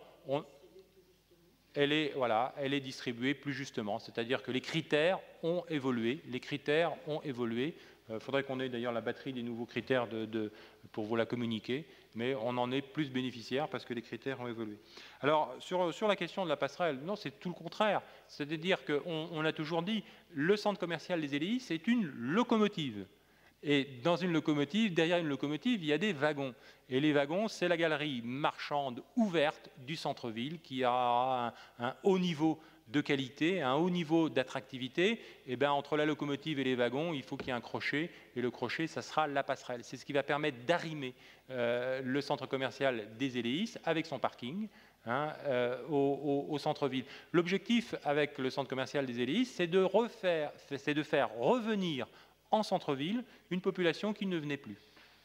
Elle est distribuée plus justement, c'est-à-dire que les critères ont évolué. Il faudrait qu'on ait d'ailleurs la batterie des nouveaux critères pour vous la communiquer, mais on en est plus bénéficiaire parce que les critères ont évolué. Alors, sur la question de la passerelle, non, c'est tout le contraire. C'est-à-dire qu'on a toujours dit, le centre commercial des ELI, c'est une locomotive. Et dans une locomotive, derrière une locomotive, il y a des wagons. Et les wagons, c'est la galerie marchande ouverte du centre-ville qui a un haut niveau de qualité, un haut niveau d'attractivité. Et bien, entre la locomotive et les wagons, il faut qu'il y ait un crochet. Et le crochet, ça sera la passerelle. C'est ce qui va permettre d'arrimer le centre commercial des Éléis avec son parking au centre-ville. L'objectif avec le centre commercial des Éléis, c'est de faire revenir en centre-ville une population qui ne venait plus.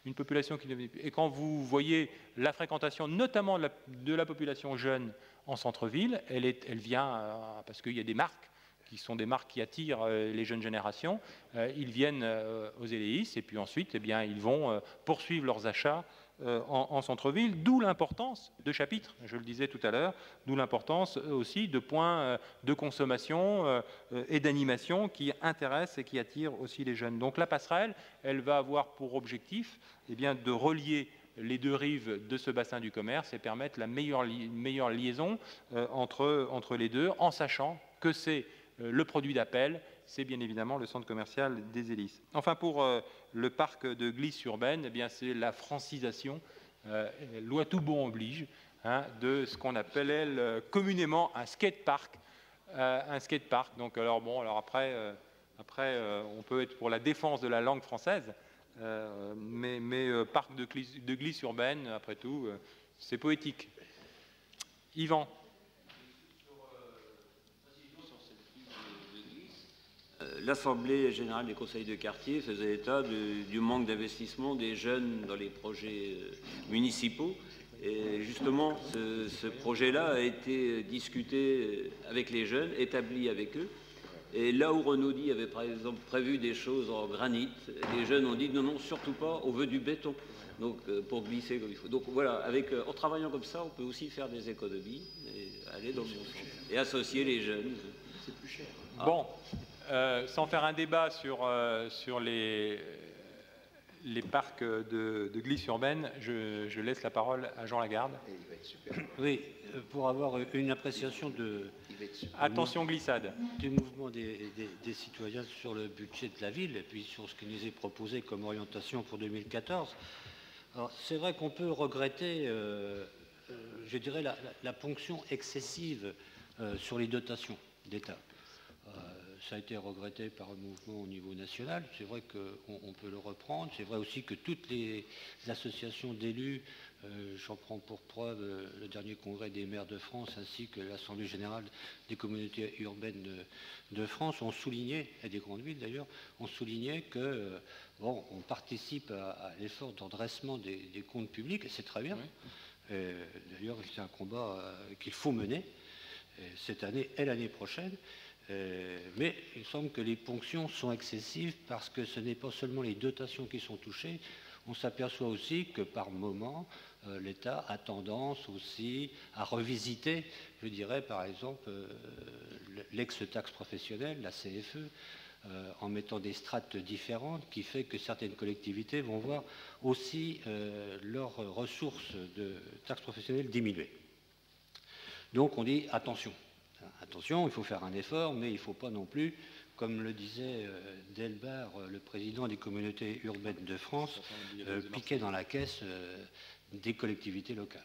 Et quand vous voyez la fréquentation, notamment de la population jeune en centre-ville, elle vient parce qu'il y a des marques qui sont des marques qui attirent les jeunes générations. Ils viennent aux Éléis et puis ensuite, eh bien, ils vont poursuivre leurs achats en centre-ville, d'où l'importance de chapitres, je le disais tout à l'heure, d'où l'importance aussi de points de consommation et d'animation qui intéressent et qui attirent aussi les jeunes. Donc la passerelle, elle va avoir pour objectif eh bien, de relier les deux rives de ce bassin du commerce et permettre la meilleure liaison entre les deux, en sachant que c'est le produit d'appel, c'est bien évidemment le centre commercial des Élis. Enfin, pour le parc de glisse urbaine, eh bien, c'est la francisation, loi tout bon oblige, de ce qu'on appelait communément un skatepark. Donc, alors après, on peut être pour la défense de la langue française, mais parc de glisse urbaine, après tout, c'est poétique. Yvan. L'Assemblée générale des conseils de quartier faisait état du manque d'investissement des jeunes dans les projets municipaux. Et justement, ce projet-là a été discuté avec les jeunes, établi avec eux. Et là où Renaudie avait par exemple prévu des choses en granit, les jeunes ont dit non, surtout pas, on veut du béton. Donc pour glisser comme il faut. Donc voilà, en travaillant comme ça, on peut aussi faire des économies et aller dans le bon sens. Et associer les jeunes. C'est plus cher. Bon. Sans faire un débat sur les parcs de glisse urbaine, je laisse la parole à Jean Lagarde. Oui, pour avoir une appréciation attention glissade. Du mouvement des citoyens sur le budget de la ville et puis sur ce qui nous est proposé comme orientation pour 2014. Alors, c'est vrai qu'on peut regretter, je dirais, la ponction excessive sur les dotations d'État. Ça a été regretté par un mouvement au niveau national. C'est vrai qu'on peut le reprendre. C'est vrai aussi que toutes les associations d'élus, j'en prends pour preuve le dernier congrès des maires de France ainsi que l'Assemblée générale des communautés urbaines de France ont souligné, et des grandes villes d'ailleurs, ont souligné que on participe à l'effort d'endressement des comptes publics, et c'est très bien. Oui. D'ailleurs, c'est un combat qu'il faut mener cette année et l'année prochaine. Mais il semble que les ponctions sont excessives parce que ce n'est pas seulement les dotations qui sont touchées. On s'aperçoit aussi que par moment, l'État a tendance aussi à revisiter, je dirais par exemple, l'ex-taxe professionnelle, la CFE, en mettant des strates différentes, qui fait que certaines collectivités vont voir aussi leurs ressources de taxes professionnelles diminuer. Donc on dit attention, attention, il faut faire un effort, mais il ne faut pas non plus, comme le disait Delbar, le président des communautés urbaines de France, piquer dans la caisse des collectivités locales.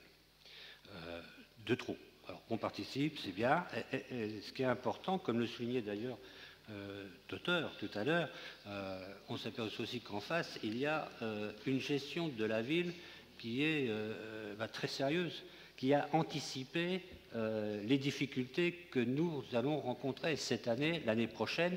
De trop. Alors on participe, c'est bien. Et ce qui est important, comme le soulignait d'ailleurs Totter tout à l'heure, on s'aperçoit aussi qu'en face, il y a une gestion de la ville qui est très sérieuse, qui a anticipé les difficultés que nous allons rencontrer cette année, l'année prochaine,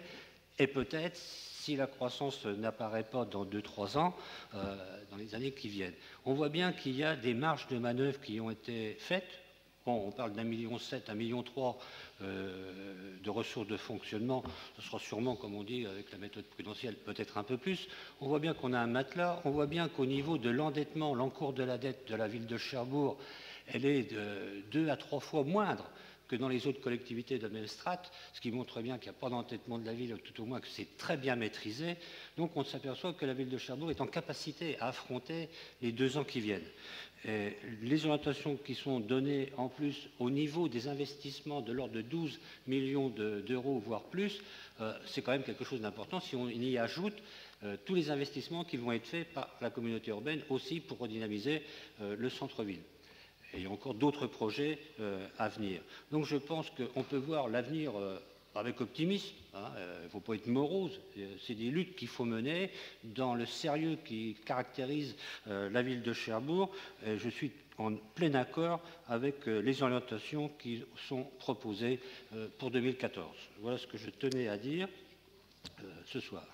et peut-être, si la croissance n'apparaît pas dans 2-3 ans, dans les années qui viennent. On voit bien qu'il y a des marges de manœuvre qui ont été faites. Bon, on parle d'1,7 million, 1,3 million de ressources de fonctionnement. Ce sera sûrement, comme on dit, avec la méthode prudentielle, peut-être un peu plus. On voit bien qu'on a un matelas. On voit bien qu'au niveau de l'endettement, l'encours de la dette de la ville de Cherbourg, elle est de 2 à 3 fois moindre que dans les autres collectivités de la même strate, ce qui montre bien qu'il n'y a pas d'endettement de la ville, tout au moins que c'est très bien maîtrisé. Donc on s'aperçoit que la ville de Cherbourg est en capacité à affronter les 2 ans qui viennent. Et les orientations qui sont données en plus au niveau des investissements de l'ordre de 12 millions d'euros, voire plus, c'est quand même quelque chose d'important si on y ajoute tous les investissements qui vont être faits par la communauté urbaine aussi pour redynamiser le centre-ville. Et il y a encore d'autres projets à venir. Donc je pense qu'on peut voir l'avenir avec optimisme. Il ne faut pas être morose. C'est des luttes qu'il faut mener dans le sérieux qui caractérise la ville de Cherbourg. Et je suis en plein accord avec les orientations qui sont proposées pour 2014. Voilà ce que je tenais à dire ce soir.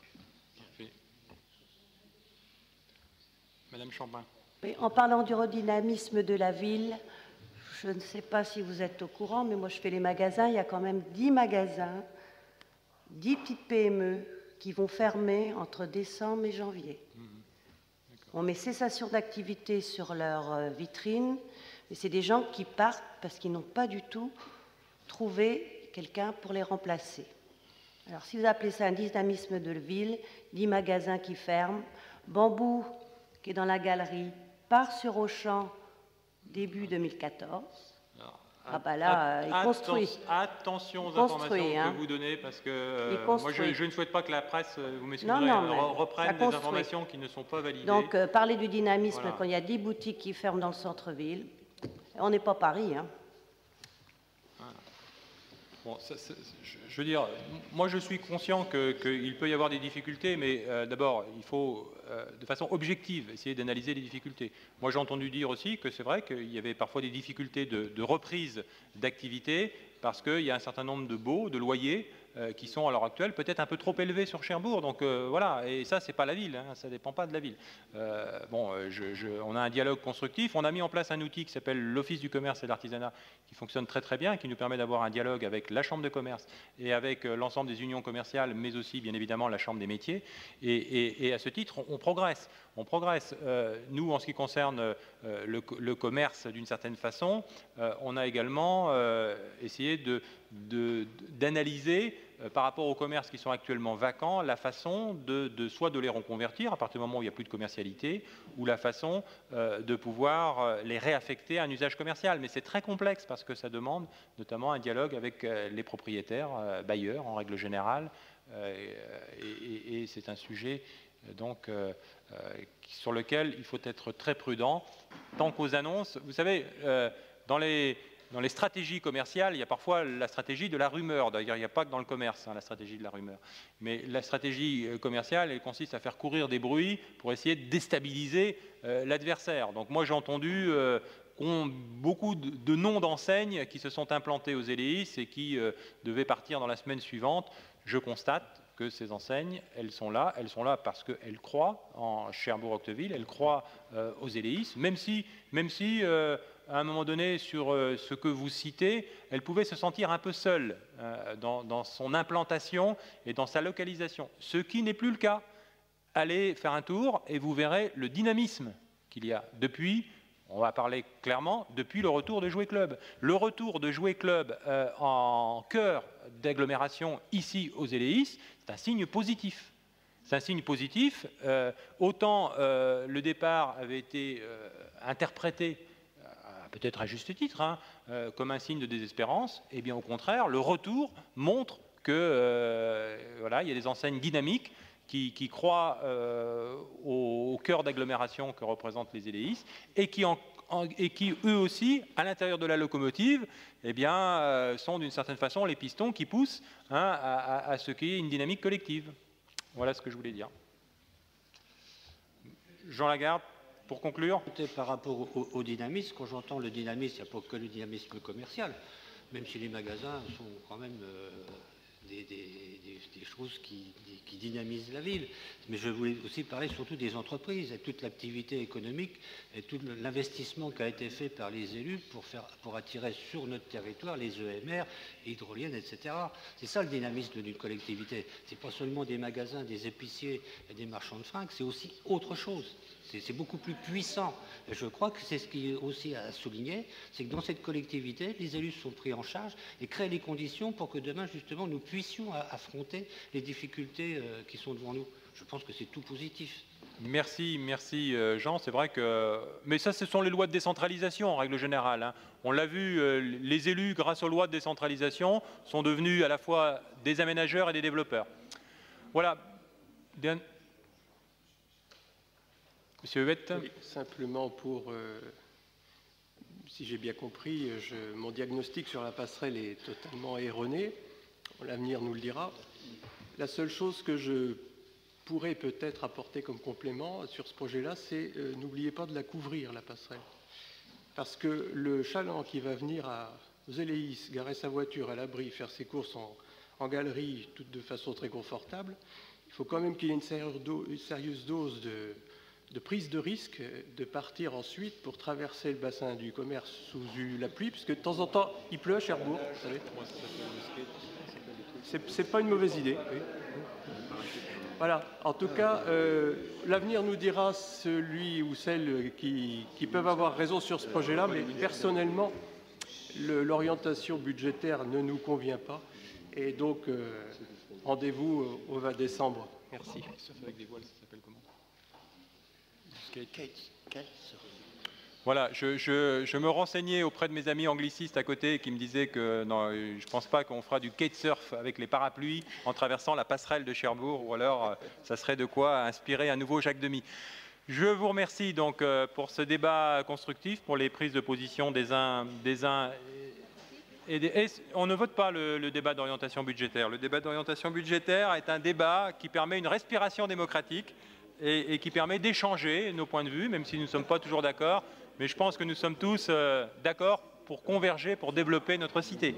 Madame Chambin. Oui, en parlant du redynamisme de la ville, je ne sais pas si vous êtes au courant, mais moi je fais les magasins, il y a quand même 10 magasins, 10 petites PME qui vont fermer entre décembre et janvier. On met cessation d'activité sur leur vitrine, mais c'est des gens qui partent parce qu'ils n'ont pas du tout trouvé quelqu'un pour les remplacer. Alors si vous appelez ça un dynamisme de ville, 10 magasins qui ferment, Bambou qui est dans la galerie, part sur Auchan début 2014. Alors, là, il construit. Attention aux informations que vous donnez, parce que moi, je ne souhaite pas que la presse, vous m'excuserez, reprenne des informations qui ne sont pas validées. Donc, parler du dynamisme quand il y a 10 boutiques qui ferment dans le centre-ville, on n'est pas Paris. Bon, je veux dire, moi je suis conscient qu'il peut y avoir des difficultés, mais d'abord, il faut, de façon objective, essayer d'analyser les difficultés. Moi j'ai entendu dire aussi que c'est vrai qu'il y avait parfois des difficultés de reprise d'activité, parce qu'il y a un certain nombre de baux, de loyers, qui sont à l'heure actuelle peut-être un peu trop élevés sur Cherbourg. Donc voilà, et ça, c'est pas la ville, ça ne dépend pas de la ville. On a un dialogue constructif. On a mis en place un outil qui s'appelle l'Office du commerce et de l'artisanat, qui fonctionne très très bien, qui nous permet d'avoir un dialogue avec la Chambre de commerce et avec l'ensemble des unions commerciales, mais aussi, bien évidemment, la Chambre des métiers. Et à ce titre, on progresse. On progresse. Nous, en ce qui concerne le commerce, d'une certaine façon, on a également essayé d'analyser par rapport aux commerces qui sont actuellement vacants, la façon soit de les reconvertir à partir du moment où il n'y a plus de commercialité, ou la façon de pouvoir les réaffecter à un usage commercial. Mais c'est très complexe parce que ça demande notamment un dialogue avec les propriétaires, bailleurs en règle générale, et c'est un sujet donc sur lequel il faut être très prudent. Tant qu'aux annonces, vous savez, dans les stratégies commerciales, il y a parfois la stratégie de la rumeur. D'ailleurs, il n'y a pas que dans le commerce, la stratégie de la rumeur. Mais la stratégie commerciale, elle consiste à faire courir des bruits pour essayer de déstabiliser l'adversaire. Donc moi, j'ai entendu beaucoup de noms d'enseignes qui se sont implantés aux Éléis et qui devaient partir dans la semaine suivante. Je constate que ces enseignes, elles sont là parce qu'elles croient en Cherbourg-Octeville, elles croient aux Éléis, même si à un moment donné, sur ce que vous citez, elle pouvait se sentir un peu seule dans son implantation et dans sa localisation, ce qui n'est plus le cas. Allez faire un tour et vous verrez le dynamisme qu'il y a depuis, on va parler clairement, depuis le retour de Jouet Club. Le retour de Jouet Club en cœur d'agglomération ici aux Éléis, C'est un signe positif. C'est un signe positif. Autant le départ avait été interprété, peut-être à juste titre, hein, comme un signe de désespérance, et bien au contraire, le retour montre que voilà, il y a des enseignes dynamiques qui croient au cœur d'agglomération que représentent les EDIS et qui, eux aussi, à l'intérieur de la locomotive, eh bien, sont d'une certaine façon les pistons qui poussent, hein, à ce qu'il y ait une dynamique collective. Voilà ce que je voulais dire. Jean Lagarde, pour conclure. Par rapport au dynamisme, quand j'entends le dynamisme, il n'y a pas que le dynamisme commercial, même si les magasins sont quand même des choses qui dynamisent la ville. Mais je voulais aussi parler surtout des entreprises et toute l'activité économique et tout l'investissement qui a été fait par les élus pour attirer sur notre territoire les EMR, hydroliennes, etc. C'est ça le dynamisme d'une collectivité. C'est pas seulement des magasins, des épiciers et des marchands de fringues, c'est aussi autre chose. C'est beaucoup plus puissant. Et je crois que c'est ce qui est aussi à souligner, c'est que dans cette collectivité, les élus sont pris en charge et créent les conditions pour que demain, justement, nous puissions affronter les difficultés qui sont devant nous. Je pense que c'est tout positif. Merci Jean. C'est vrai que... Mais ça, ce sont les lois de décentralisation, en règle générale, hein. On l'a vu, les élus, grâce aux lois de décentralisation, sont devenus à la fois des aménageurs et des développeurs. Voilà. Monsieur Huette. Oui, simplement pour, si j'ai bien compris, mon diagnostic sur la passerelle est totalement erroné. L'avenir nous le dira. La seule chose que je pourrais peut-être apporter comme complément sur ce projet-là, c'est n'oubliez pas de la couvrir, la passerelle. Parce que le chaland qui va venir aux Éléis, garer sa voiture à l'abri, faire ses courses en galerie, tout de façon très confortable, il faut quand même qu'il y ait une sérieuse dose de prise de risque de partir ensuite pour traverser le bassin du commerce sous la pluie, puisque de temps en temps, il pleut à Cherbourg, vous savez. C'est pas une mauvaise idée. Voilà, en tout cas, l'avenir nous dira celui ou celle qui peuvent avoir raison sur ce projet-là, mais personnellement, l'orientation budgétaire ne nous convient pas. Et donc, rendez-vous au 20 décembre. Merci. Voilà, je me renseignais auprès de mes amis anglicistes à côté qui me disaient que non, je ne pense pas qu'on fera du kitesurf avec les parapluies en traversant la passerelle de Cherbourg, ou alors ça serait de quoi inspirer un nouveau Jacques Demy. Je vous remercie donc pour ce débat constructif, pour les prises de position des uns et on ne vote pas le débat d'orientation budgétaire. Le débat d'orientation budgétaire est un débat qui permet une respiration démocratique et qui permet d'échanger nos points de vue, même si nous ne sommes pas toujours d'accord. Mais je pense que nous sommes tous d'accord pour converger, pour développer notre cité.